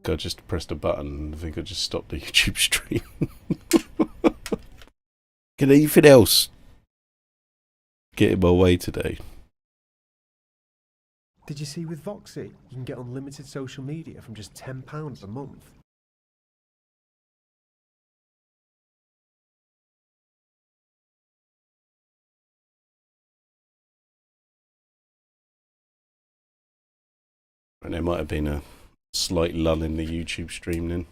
I just pressed a button and I think I just stopped the YouTube stream. Can anything else get in my way today? Did you see with Voxy, you can get unlimited social media from just £10 a month? And there might have been a slight lull in the YouTube stream then.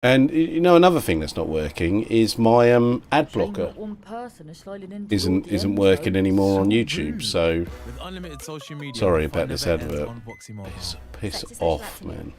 And you know, another thing that's not working is my ad blocker isn't working anymore on YouTube. So sorry about this advert. Piss off, man.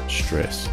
Stress.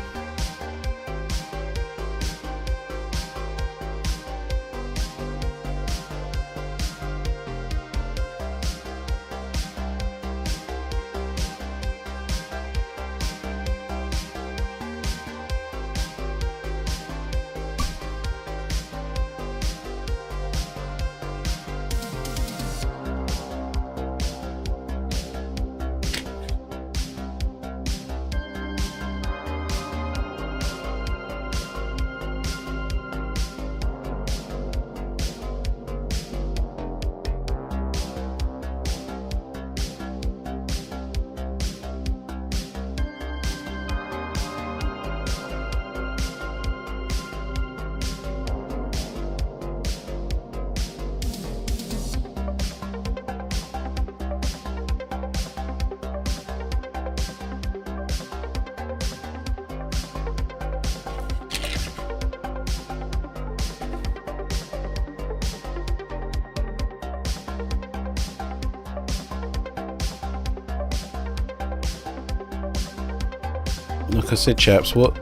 like I said, chaps, what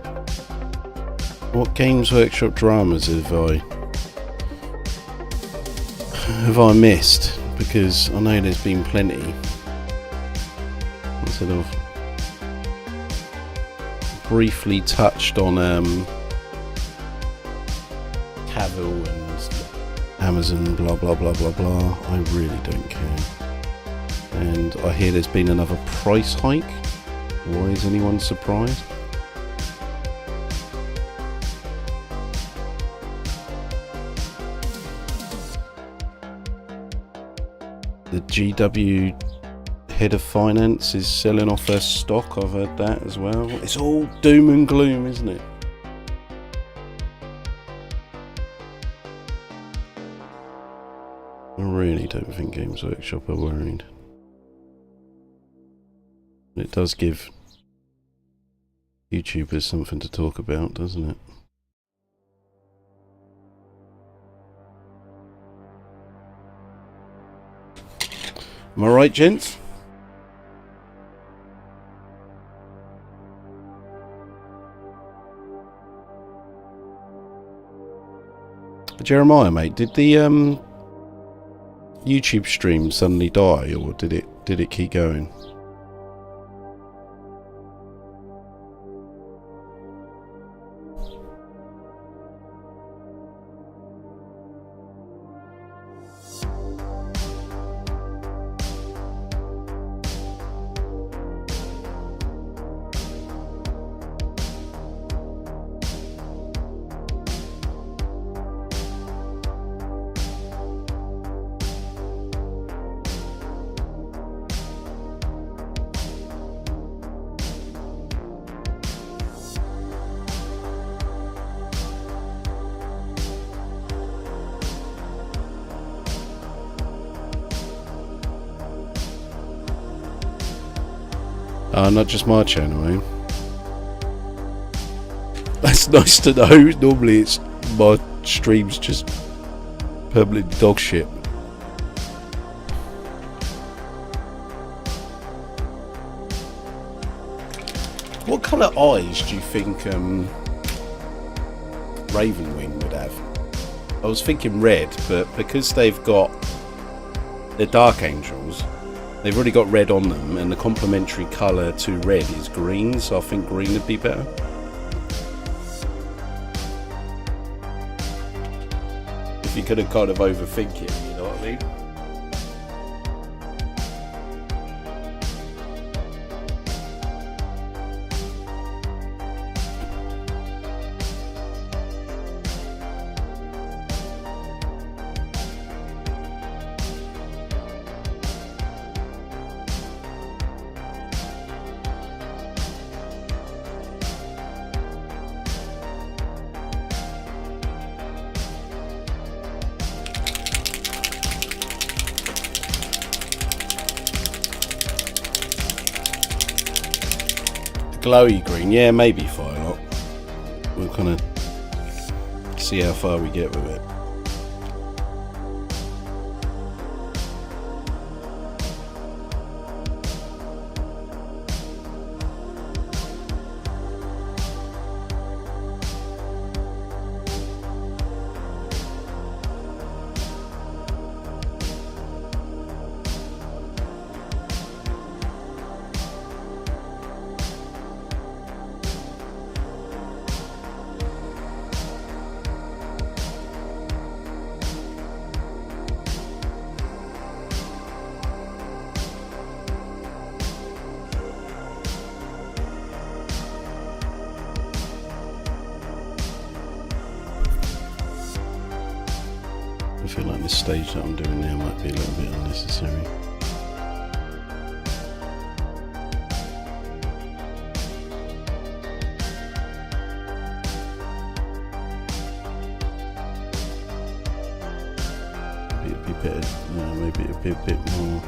Games Workshop dramas have I missed? Because I know there's been plenty. I sort of briefly touched on Cavill and Amazon, blah blah blah blah blah. I really don't care. And I hear there's been another price hike. Why is anyone surprised? The GW head of finance is selling off their stock. I've heard that as well. It's all doom and gloom, isn't it? I really don't think Games Workshop are worried. It does give YouTubers something to talk about, doesn't it? Am I right, gents? Jeremiah, mate, did the YouTube stream suddenly die, or did it keep going? Not just my channel, eh? That's nice to know. Normally it's my stream's just permanent dog shit. What colour eyes do you think Ravenwing would have? I was thinking red, but because they've got their Dark Angels, they've already got red on them, and the complementary colour to red is green, so I think green would be better. If you could have kind of overthink it, you know what I mean? Glowy green, yeah, maybe Firelock. We'll kind of see how far we get with it. I feel like this stage that I'm doing now might be a little bit unnecessary. Maybe it'd be better, maybe it'd be a bit more.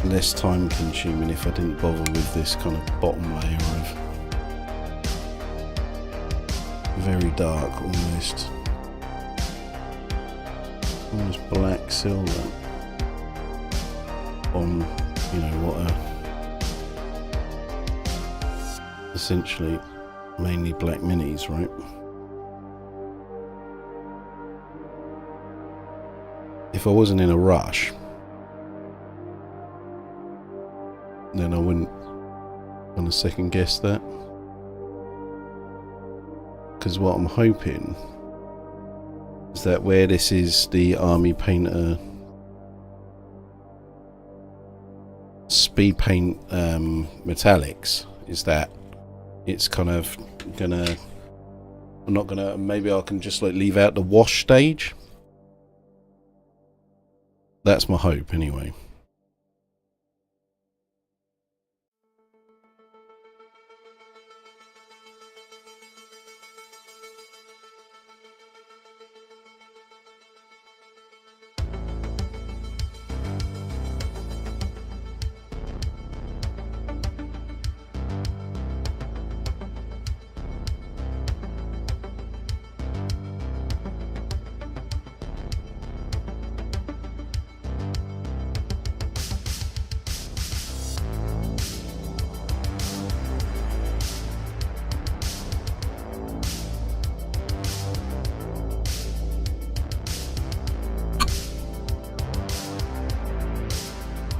Less time consuming if I didn't bother with this kind of bottom layer of very dark, almost black silver. on, you know, what are essentially mainly black minis, right? If I wasn't in a rush, then I wouldn't want to second guess that. Because what I'm hoping is that where this is the Army Painter speed paint metallics, is that it's kind of gonna, I'm not gonna, maybe I can just like leave out the wash stage. That's my hope anyway.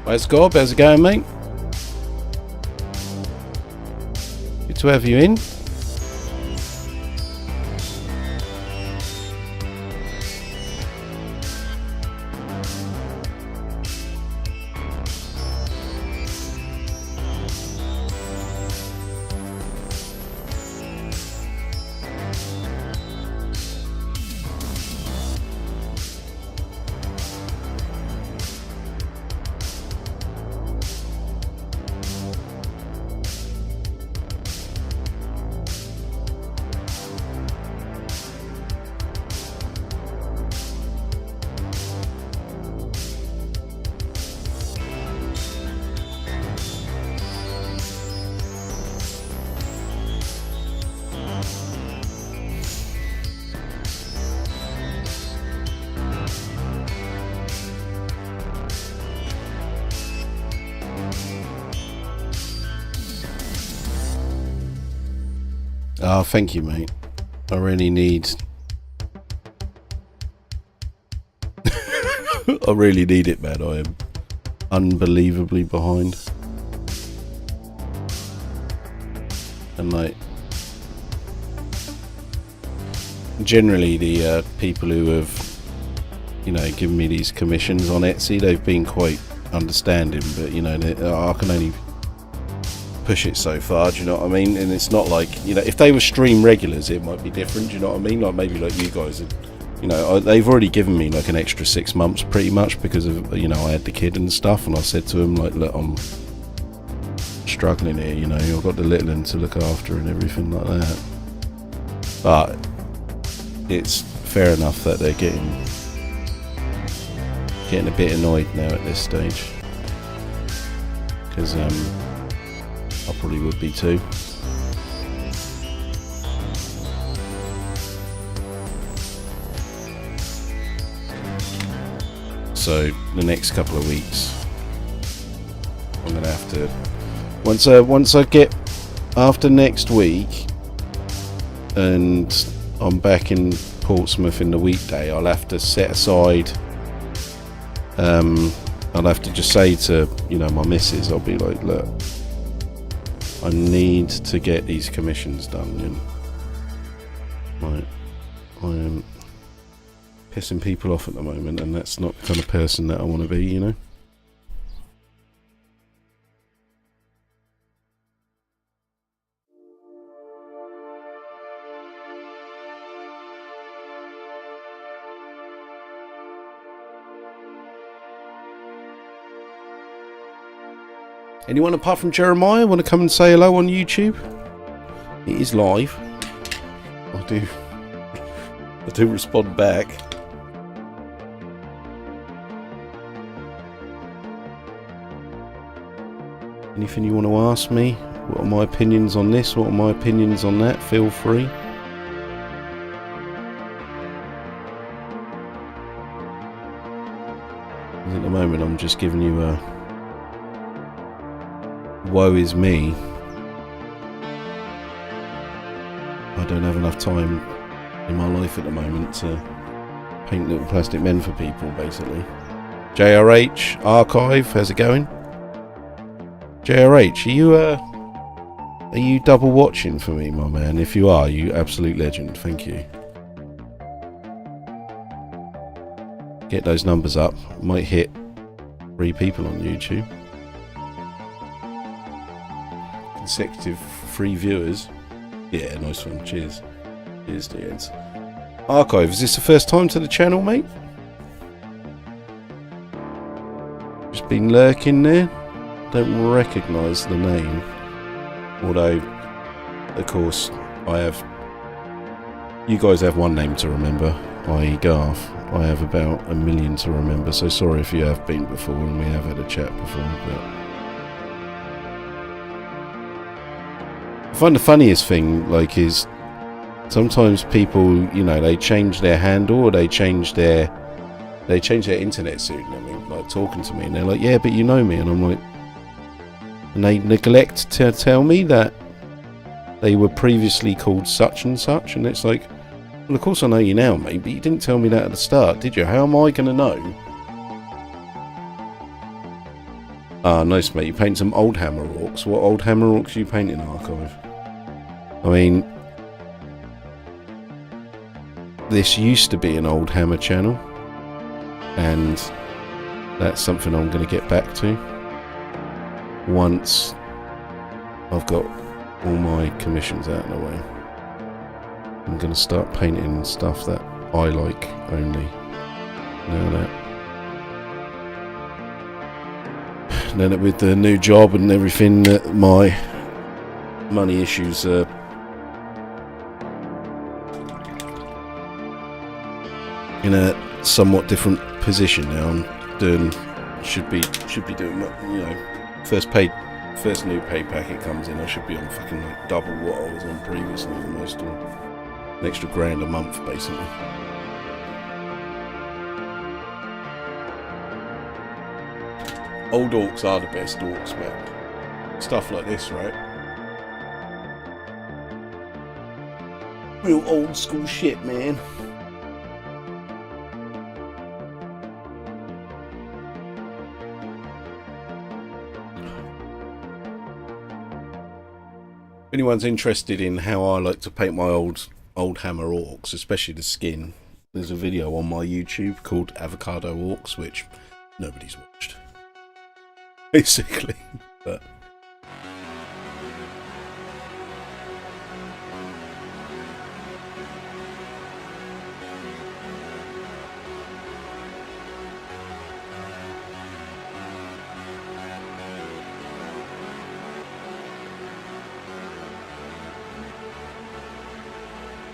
Let's go. How's it going, mate? Good to have you in. Oh, thank you, mate. I really need... I really need it, man. I am unbelievably behind. And like... generally the people who have, you know, given me these commissions on Etsy, they've been quite understanding, but, you know, I can only push it so far, do you know what I mean? And it's not like, you know, if they were stream regulars it might be different, do you know what I mean? Like maybe like you guys, you know, they've already given me like an extra 6 months pretty much because of, you know, I had the kid and stuff, and I said to him like, look, I'm struggling here, you know, I've got the little one to look after and everything like that. But it's fair enough that they're getting a bit annoyed now at this stage, because I probably would be too. So the next couple of weeks I'm gonna have to, once I get after next week and I'm back in Portsmouth in the weekday, I'll have to set aside, I'll have to just say to, you know, my missus, I'll be like, look, I need to get these commissions done, you know. Like, I am pissing people off at the moment, and that's not the kind of person that I want to be, you know. Anyone apart from Jeremiah want to come and say hello on YouTube? It is live. I do respond back. Anything you want to ask me? What are my opinions on this? What are my opinions on that? Feel free. At the moment I'm just giving you a woe is me. I don't have enough time in my life at the moment to paint little plastic men for people, basically. JRH, Archive, how's it going? JRH, are you double watching for me, my man? If you are, you absolute legend. Thank you. Get those numbers up. Might hit 3 people on YouTube. Consecutive 3 viewers. Yeah, nice one. Cheers. Cheers, dudes. Archive, is this the first time to the channel, mate? Just been lurking there. Don't recognise the name. Although, of course, you guys have one name to remember, i.e. Garth. I have about 1 million to remember, so sorry if you have been before and we have had a chat before, but I find the funniest thing, like, is sometimes people, you know, they change their handle or they change their internet pseudonym, like talking to me, and they're like, yeah, but you know me, and I'm like, and they neglect to tell me that they were previously called such and such, and it's like, well, of course I know you now, mate, but you didn't tell me that at the start, did you? How am I going to know? Ah, nice, mate. You paint some old Hammer Orcs. What old Hammer Orcs are you painting, Archive? I mean, this used to be an old Hammer channel, and that's something I'm going to get back to once I've got all my commissions out of the way. I'm going to start painting stuff that I like only. Then with the new job and everything, my money issues are in a somewhat different position now. I'm doing, should be doing, you know, first new pay packet comes in, I should be on fucking like double what I was on previously, almost, or an extra grand a month, basically. Old orcs are the best orcs, man. Stuff like this, right? Real old school shit, man. If anyone's interested in how I like to paint my old Hammer Orcs, especially the skin, there's a video on my YouTube called Avocado Orcs, which nobody's watched, basically, but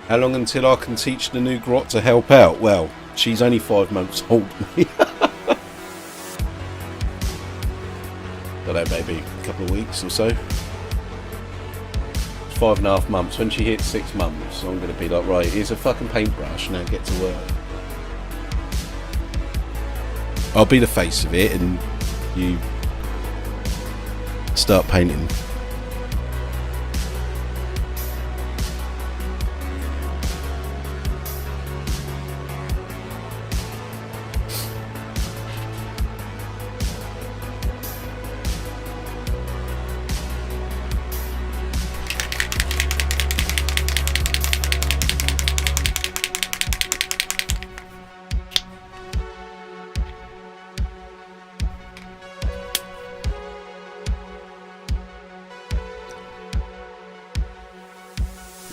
how long until I can teach the new grot to help out? Well, she's only 5 months old. Don't know, maybe a couple of weeks or so. 5.5 months. When she hits 6 months, I'm going to be like, right, here's a fucking paintbrush, now get to work. I'll be the face of it and you start painting.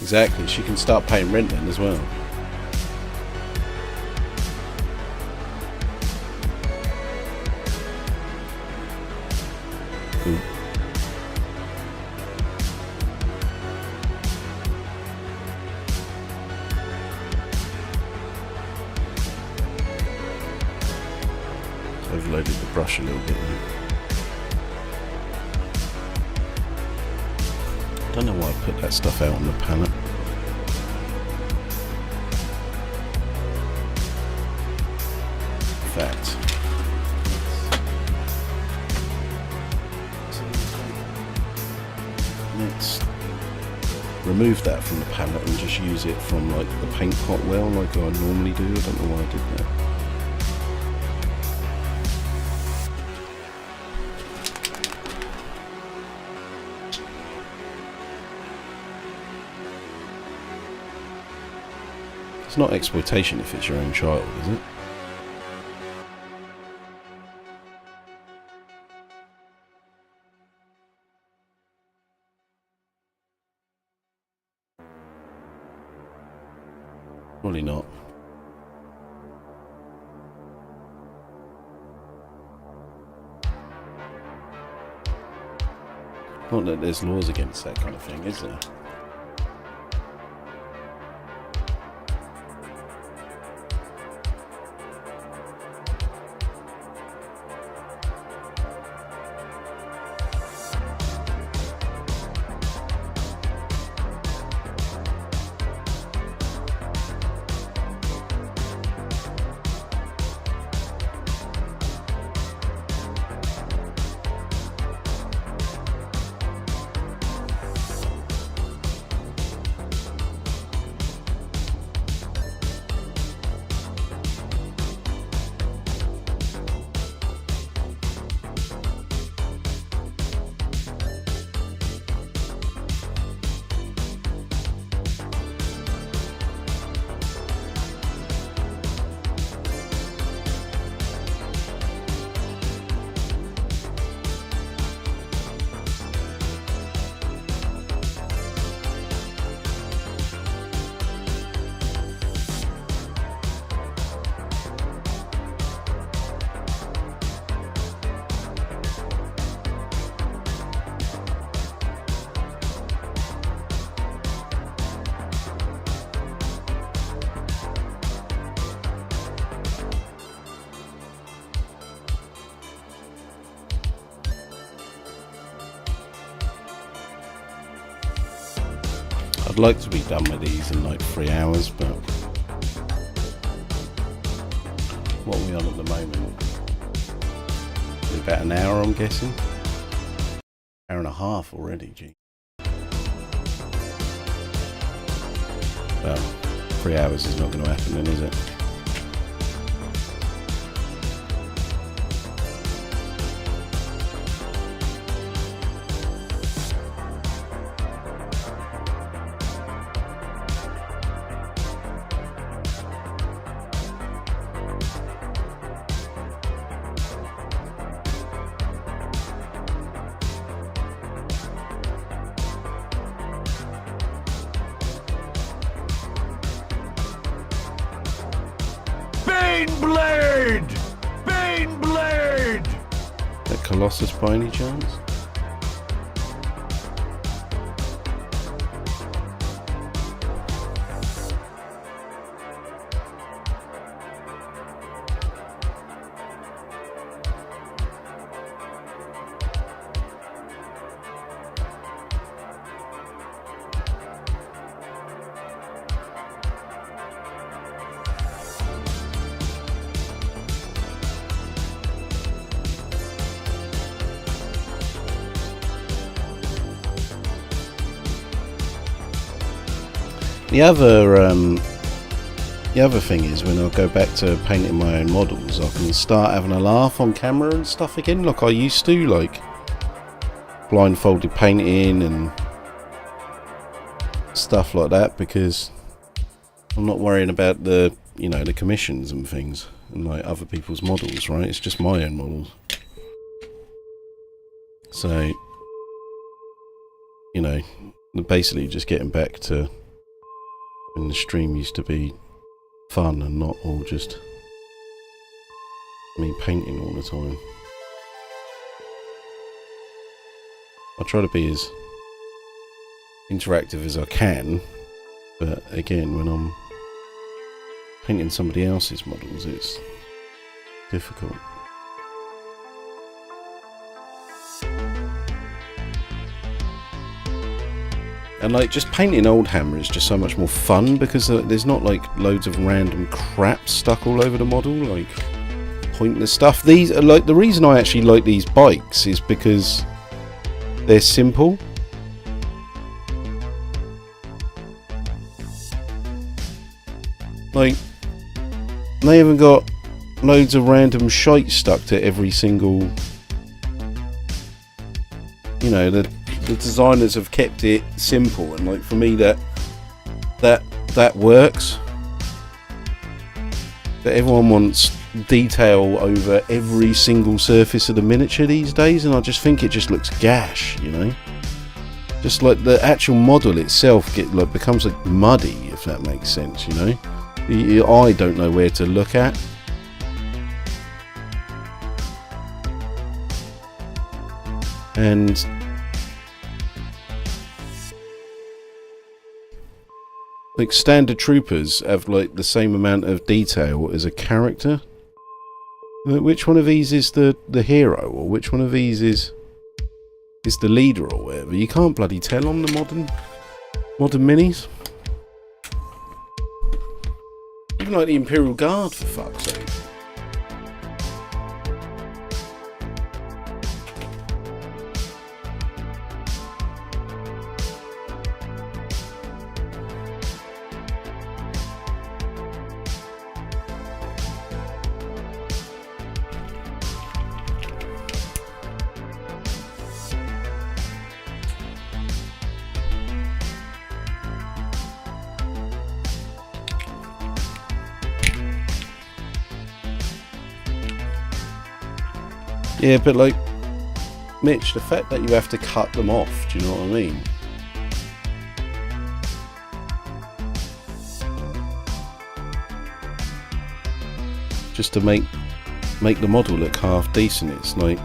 Exactly, she can start paying rent then as well. Ooh. Overloaded the brush a little bit there. I don't know why I put that stuff out on the palette. In fact, remove that from the palette and just use it from like the paint pot well, like I normally do. I don't know why I did that. It's not exploitation if it's your own child, is it? Probably not. Not that there's laws against that kind of thing, is there? I'd like to be done with these in like 3 hours, but what are we on at the moment? About an hour, I'm guessing. Hour and a half already, gee. Well, 3 hours is not going to happen then, is it? Baneblade! Baneblade! That Colossus by any chance? The other thing is, when I go back to painting my own models, I can start having a laugh on camera and stuff again, like I used to, like blindfolded painting and stuff like that, because I'm not worrying about the, you know, the commissions and things and like other people's models, right? It's just my own models. So, you know, basically just getting back to when the stream used to be fun and not all just me painting all the time. I try to be as interactive as I can, but again, when I'm painting somebody else's models, it's difficult. And like, just painting old Hammer is just so much more fun because there's not like loads of random crap stuck all over the model, like pointless stuff. These are like, the reason I actually like these bikes is because they're simple. Like, they haven't got loads of random shite stuck to every single... You know, the designers have kept it simple, and like for me that works. But everyone wants detail over every single surface of the miniature these days, and I just think it just looks gash, you know. Just like the actual model itself becomes like muddy, if that makes sense, you know. Your eye don't know where to look at. And like standard troopers have like the same amount of detail as a character. Which one of these is the hero, or which one of these is the leader, or whatever? You can't bloody tell on the modern minis. Even like the Imperial Guard, for fuck's sake. Yeah, but like, Mitch, the fact that you have to cut them off, do you know what I mean? Just to make the model look half decent. It's like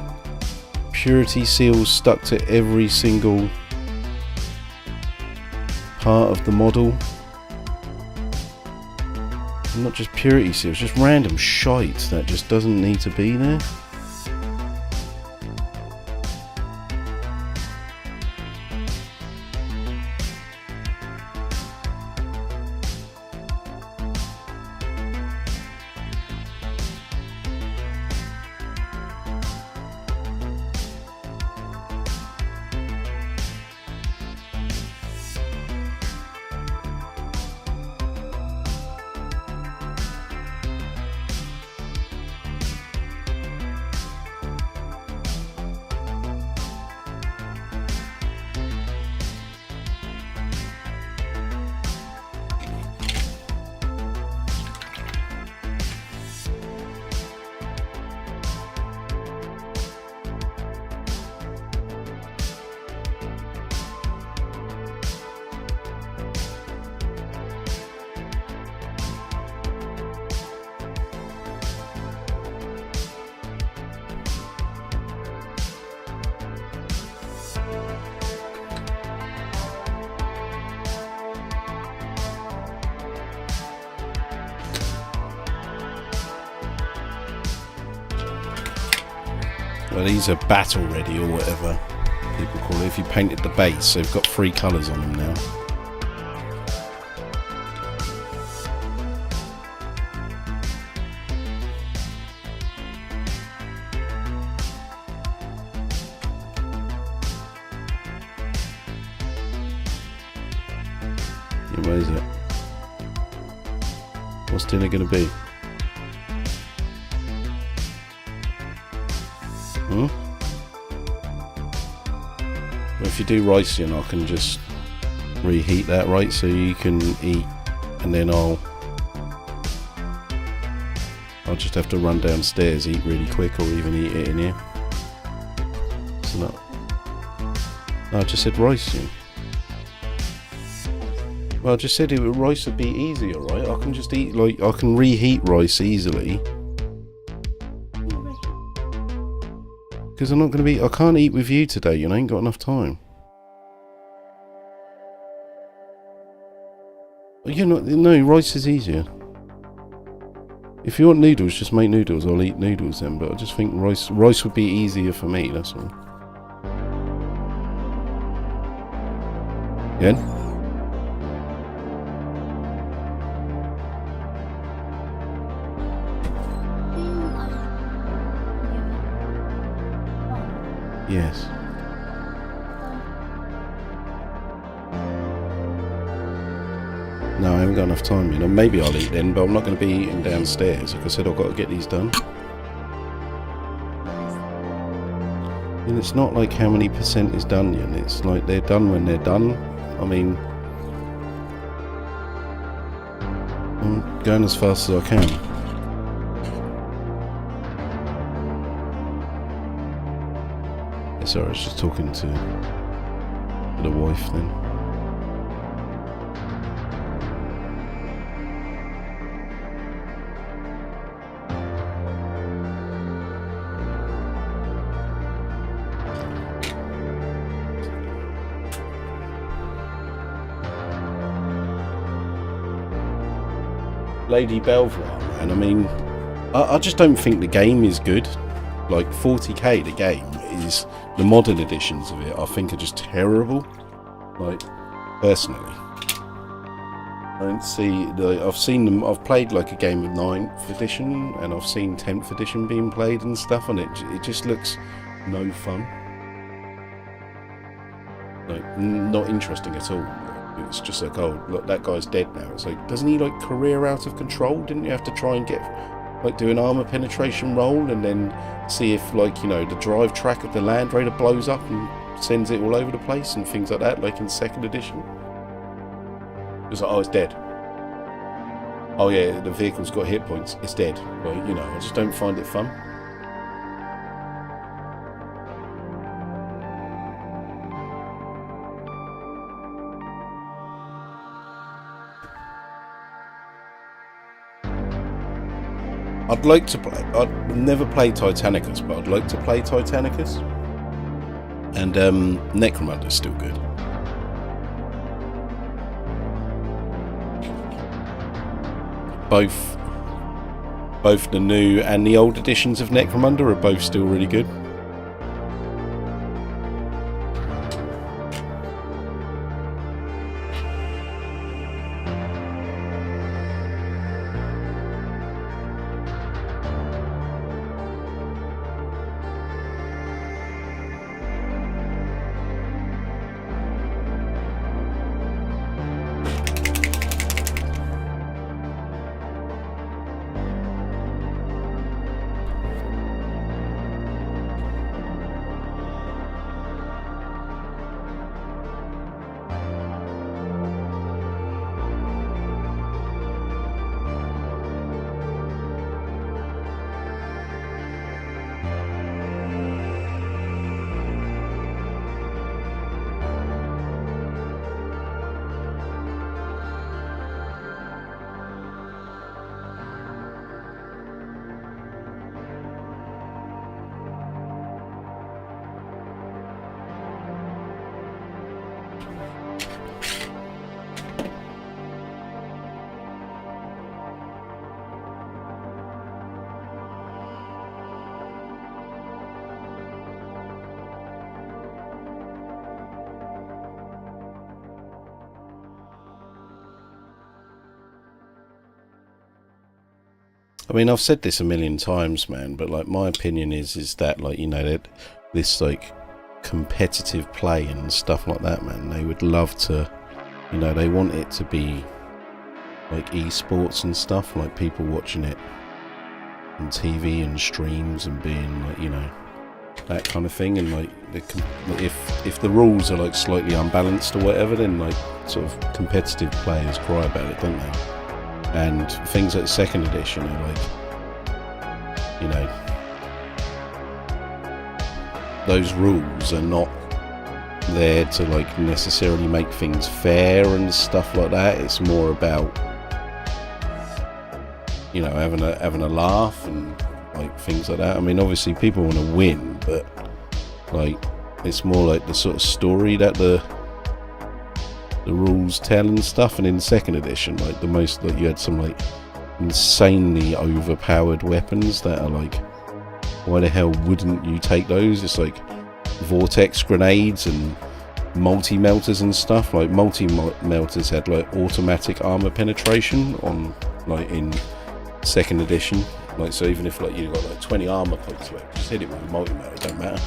purity seals stuck to every single part of the model. And not just purity seals, just random shite that just doesn't need to be there. Well, these are battle ready, or whatever people call it. If you painted the base, they've got 3 colours on them now. Yeah, where is it? What's dinner going to be? Well, if you do rice in, I can just reheat that, right? So you can eat, and then I'll just have to run downstairs, eat really quick, or even eat it in here. So no, I just said rice in. Well, I just said rice would be easier, right? I can just eat, like, I can reheat rice easily. Because I'm not going to be... I can't eat with you today, you know, I ain't got enough time. You're not... No, rice is easier. If you want noodles, just make noodles. I'll eat noodles then, but I just think rice would be easier for me, that's all. Yeah? Yes. No, I haven't got enough time, you know. Maybe I'll eat then, but I'm not going to be eating downstairs. Like I said, I've got to get these done. And it's not like how many percent is done yet. It's like they're done when they're done. I mean, I'm going as fast as I can. Yeah, sorry, I was just talking to the wife then. Lady Belvoir, man. I mean, I just don't think the game is good. Like 40k, the game is the modern editions of it. I think are just terrible. Like personally, I don't see. I've seen them. I've played like a game of 9th edition, and I've seen 10th edition being played and stuff, and it just looks no fun. Like not interesting at all. It's just like, oh, look, that guy's dead now. It's like, doesn't he like career out of control? Didn't you have to try and get, like, do an armor penetration roll and then see if, like, you know, the drive track of the Land Raider blows up and sends it all over the place and things like that, like in 2nd edition? It's like, oh, it's dead. Oh yeah, the vehicle's got hit points. It's dead. Like, you know, I just don't find it fun. I'd like to play. I'd never play Titanicus, but I'd like to play Titanicus. And Necromancer's still good. Both the new and the old editions of Necromunda are both still really good. I mean, I've said this a million times, man, but like my opinion is that, like, you know, that this like competitive play and stuff like that, man, they would love to, you know, they want it to be like esports and stuff, like people watching it on TV and streams and being like, you know, that kind of thing. And like if the rules are like slightly unbalanced or whatever, then like sort of competitive players cry about it, don't they? And things like 2nd edition are like, you know, those rules are not there to like necessarily make things fair and stuff like that. It's more about, you know, having a laugh and like things like that. I mean, obviously people want to win, but like it's more like the sort of story that the rules tell and stuff. And in 2nd edition, like the most, like you had some like insanely overpowered weapons that are like, why the hell wouldn't you take those? It's like vortex grenades and multi-melters and stuff. Like multi-melters had like automatic armor penetration on, like, in 2nd edition. Like, so even if like you got like 20 armor points, like, just hit it with a multi-melter, it don't matter.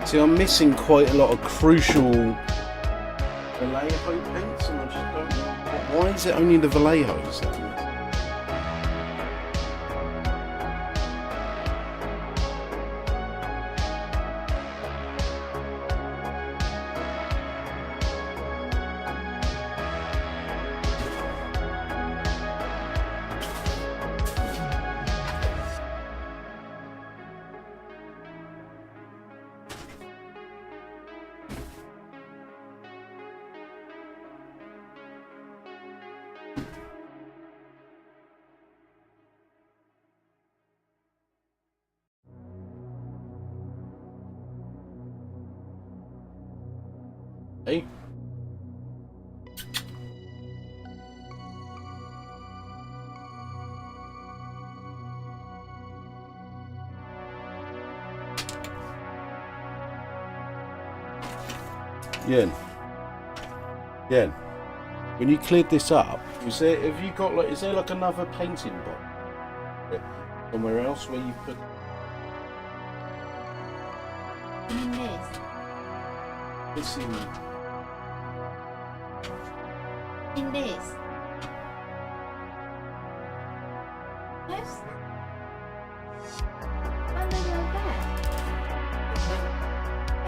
See, I'm missing quite a lot of crucial Vallejo paints, and I just don't know. Why is it only the Vallejos then? Hey. Yen. Yen. When you cleared this up, have you got like, is there like another painting box somewhere else where you put? You mean this? This in. In this? Yes? Under your bed?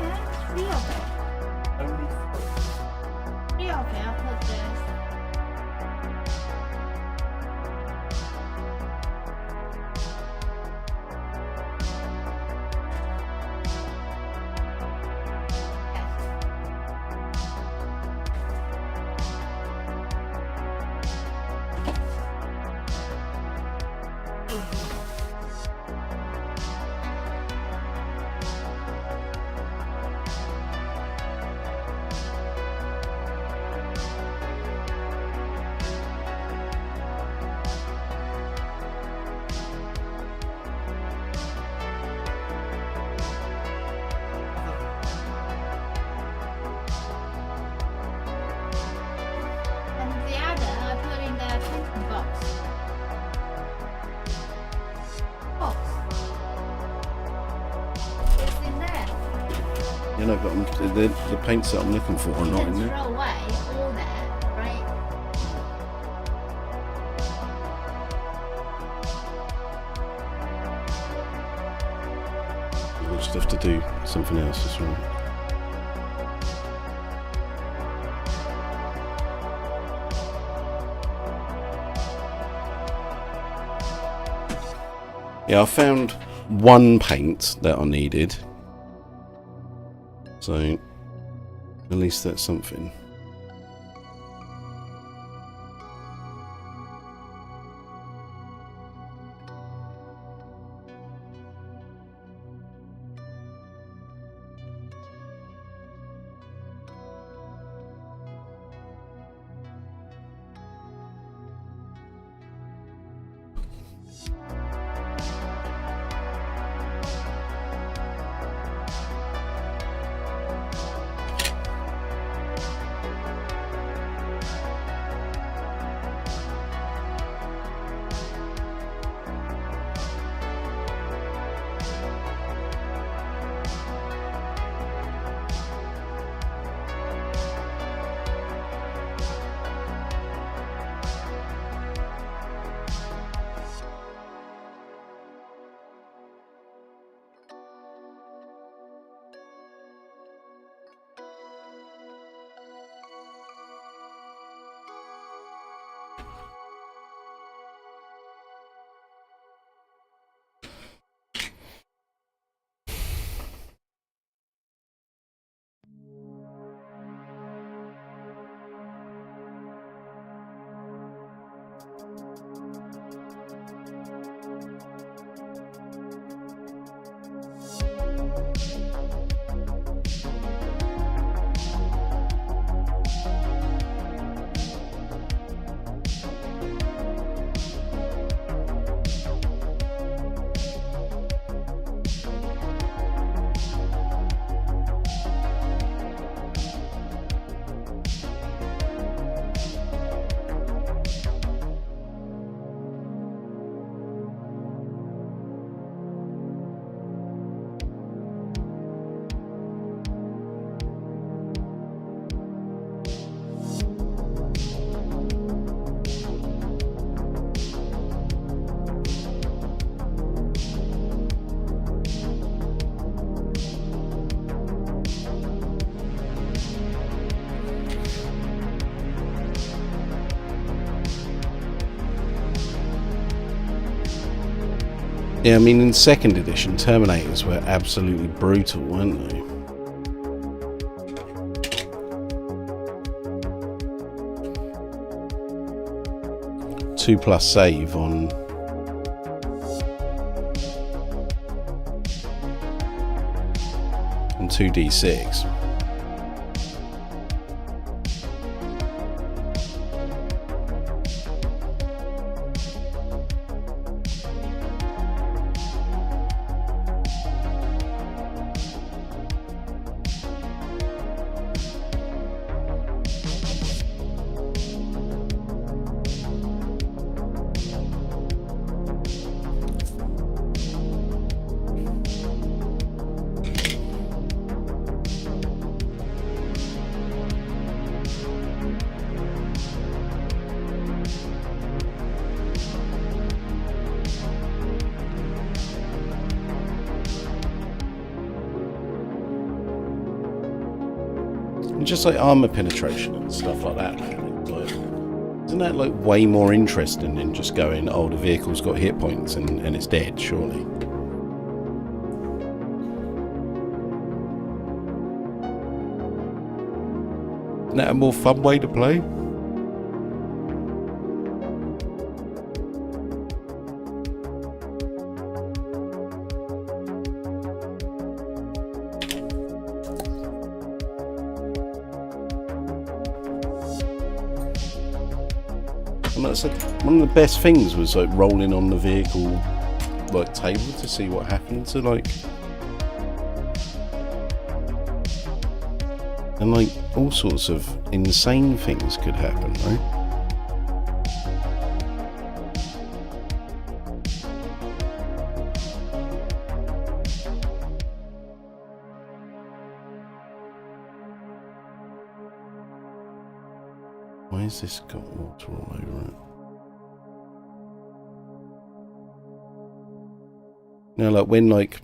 Yeah, 3 of it. Only 3 of it, I'll put this. You know, but the paints that I'm looking for are not in there. Throw away all that, right? We'll just have to do something else as well. Yeah, I found one paint that I needed. So, at least that's something. Yeah, I mean, in 2nd edition, Terminators were absolutely brutal, weren't they? +2 save on 2d6. And just like armor penetration and stuff like that, man. Like, isn't that like way more interesting than just going, oh, the vehicle's got hit points and it's dead, surely? Isn't that a more fun way to play? And that's like one of the best things was like rolling on the vehicle like table to see what happened to like, and like all sorts of insane things could happen, right? Why has this got water all over it? Now, like when like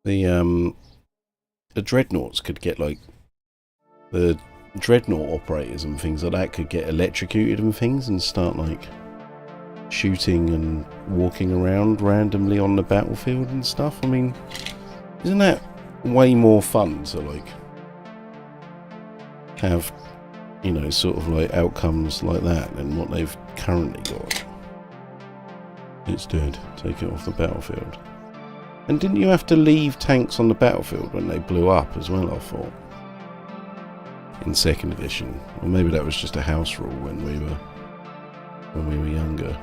the dreadnoughts could get like the dreadnought operators and things like that could get electrocuted and things and start like shooting and walking around randomly on the battlefield and stuff. I mean, isn't that way more fun to like have, you know, sort of like outcomes like that than what they've currently got? It's dead. Take it off the battlefield. And didn't you have to leave tanks on the battlefield when they blew up as well, I thought? In 2nd edition. Or maybe that was just a house rule when we were younger.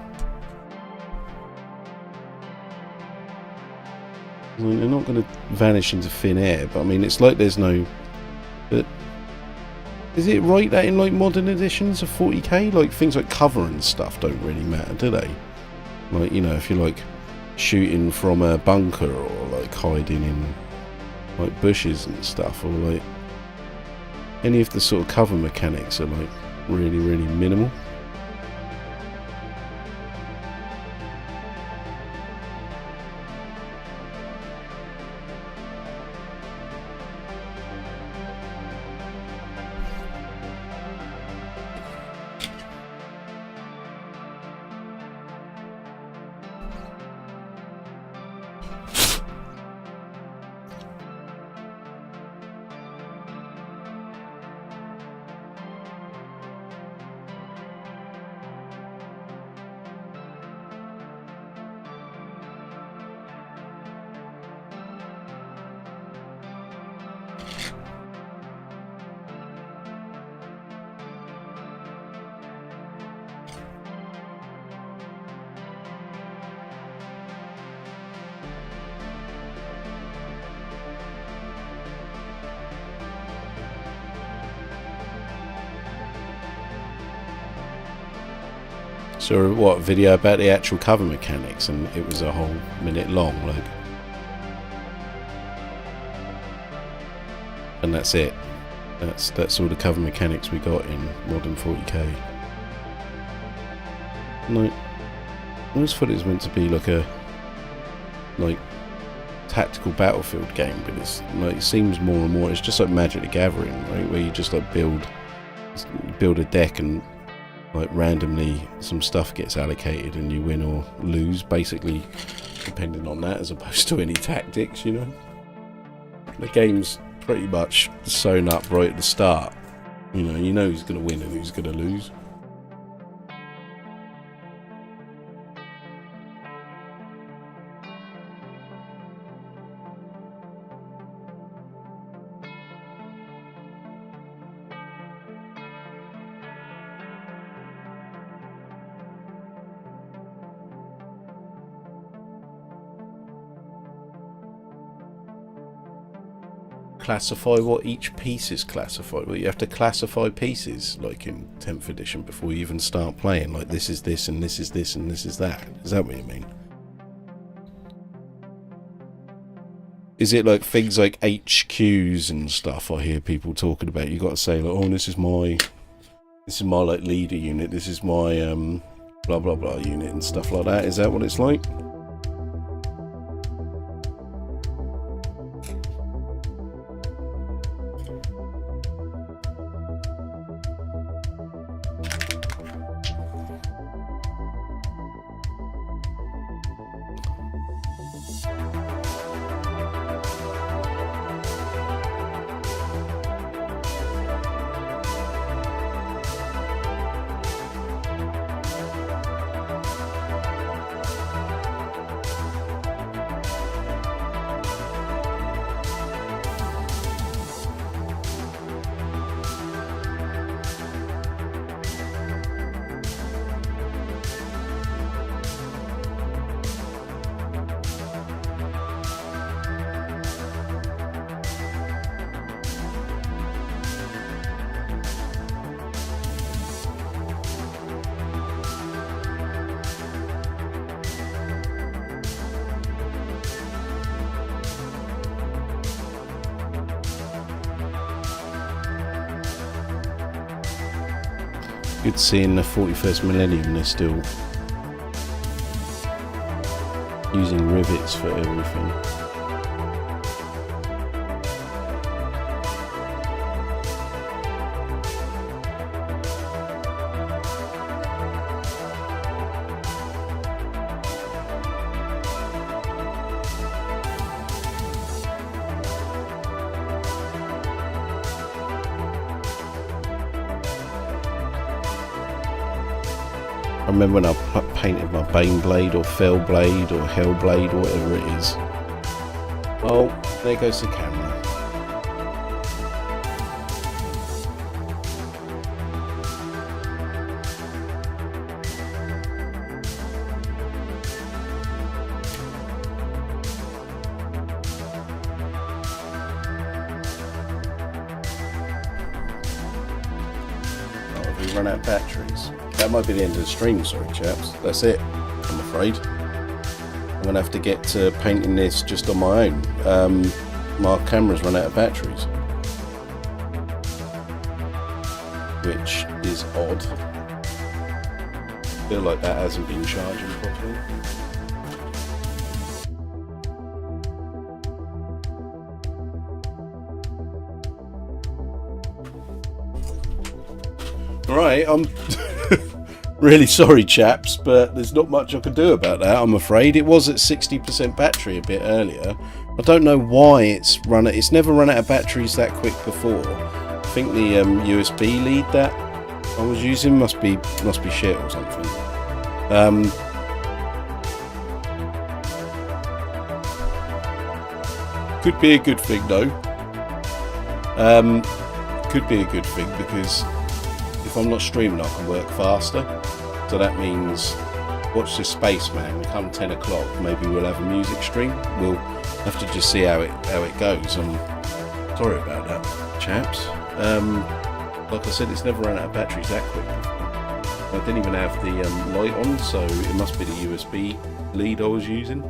I mean, they're not going to vanish into thin air, but I mean, it's like there's no... But is it right that in like modern editions of 40k, like things like cover and stuff don't really matter, do they? Like, you know, if you're like shooting from a bunker or like hiding in like bushes and stuff, or like any of the sort of cover mechanics are like really, really minimal. So what, video about the actual cover mechanics, and it was a whole minute long, like, and that's it. That's all the cover mechanics we got in modern 40k. Like, I always thought it was meant to be like a tactical battlefield game, but it's like, it seems more and more it's just like Magic the Gathering, right, where you just like build a deck and like randomly some stuff gets allocated and you win or lose, basically depending on that, as opposed to any tactics, you know. The game's pretty much sewn up right at the start. You know who's going to win and who's going to lose. Classify what each piece is classified. Well, you have to classify pieces like in 10th edition before you even start playing. Like this is this and this is this and this is that. Is that what you mean? Is it like things like HQs and stuff I hear people talking about? You got to say like, oh, this is my like leader unit. This is my blah blah blah unit and stuff like that. Is that what it's like? Good seeing the 41st millennium, they're still using rivets for everything. I remember when I painted my Bane Blade or Fell Blade or Hell Blade or whatever it is. Oh, there goes the camera. Oh, we run out of batteries. That might be the end of the stream, sorry chaps. That's it, I'm afraid. I'm going to have to get to painting this just on my own. My camera's run out of batteries. Which is odd. I feel like that hasn't been charging properly. Alright, I'm really sorry chaps, but there's not much I can do about that, I'm afraid. It was at 60% battery a bit earlier. I don't know why it's never run out of batteries that quick before. I think the USB lead that I was using must be shit or something. Could be a good thing though. Could be a good thing because if I'm not streaming I can work faster. So that means watch this space, man. Come 10 o'clock, maybe we'll have a music stream. We'll have to just see how it goes. I'm sorry about that, chaps. Like I said, it's never run out of batteries that quick. I didn't even have the light on, so it must be the USB lead I was using.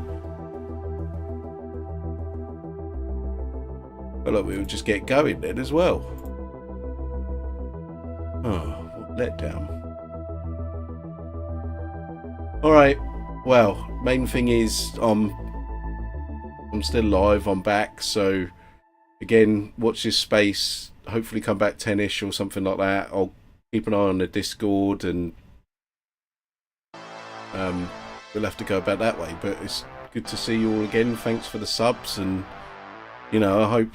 But look, we'll just get going then as well. Oh, what letdown. Alright, well, main thing is I'm still live, I'm back, so again, watch this space, hopefully come back 10ish or something like that. I'll keep an eye on the Discord, and we'll have to go about that way. But it's good to see you all again. Thanks for the subs, and you know, I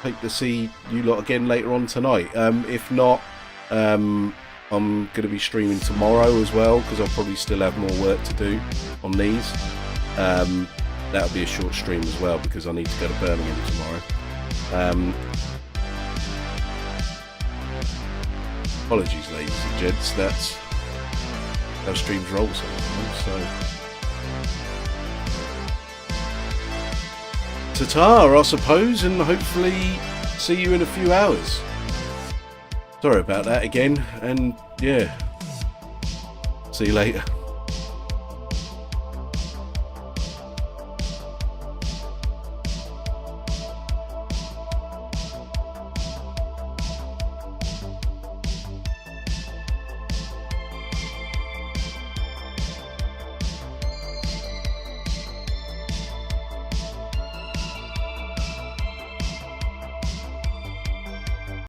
hope to see you lot again later on tonight. If not, I'm going to be streaming tomorrow as well, because I'll probably still have more work to do on these. That'll be a short stream as well, because I need to go to Birmingham tomorrow. Apologies, ladies and gents, that's how streams roll sometimes. So, ta-ta, I suppose, and hopefully see you in a few hours. Sorry about that again, and yeah, see you later.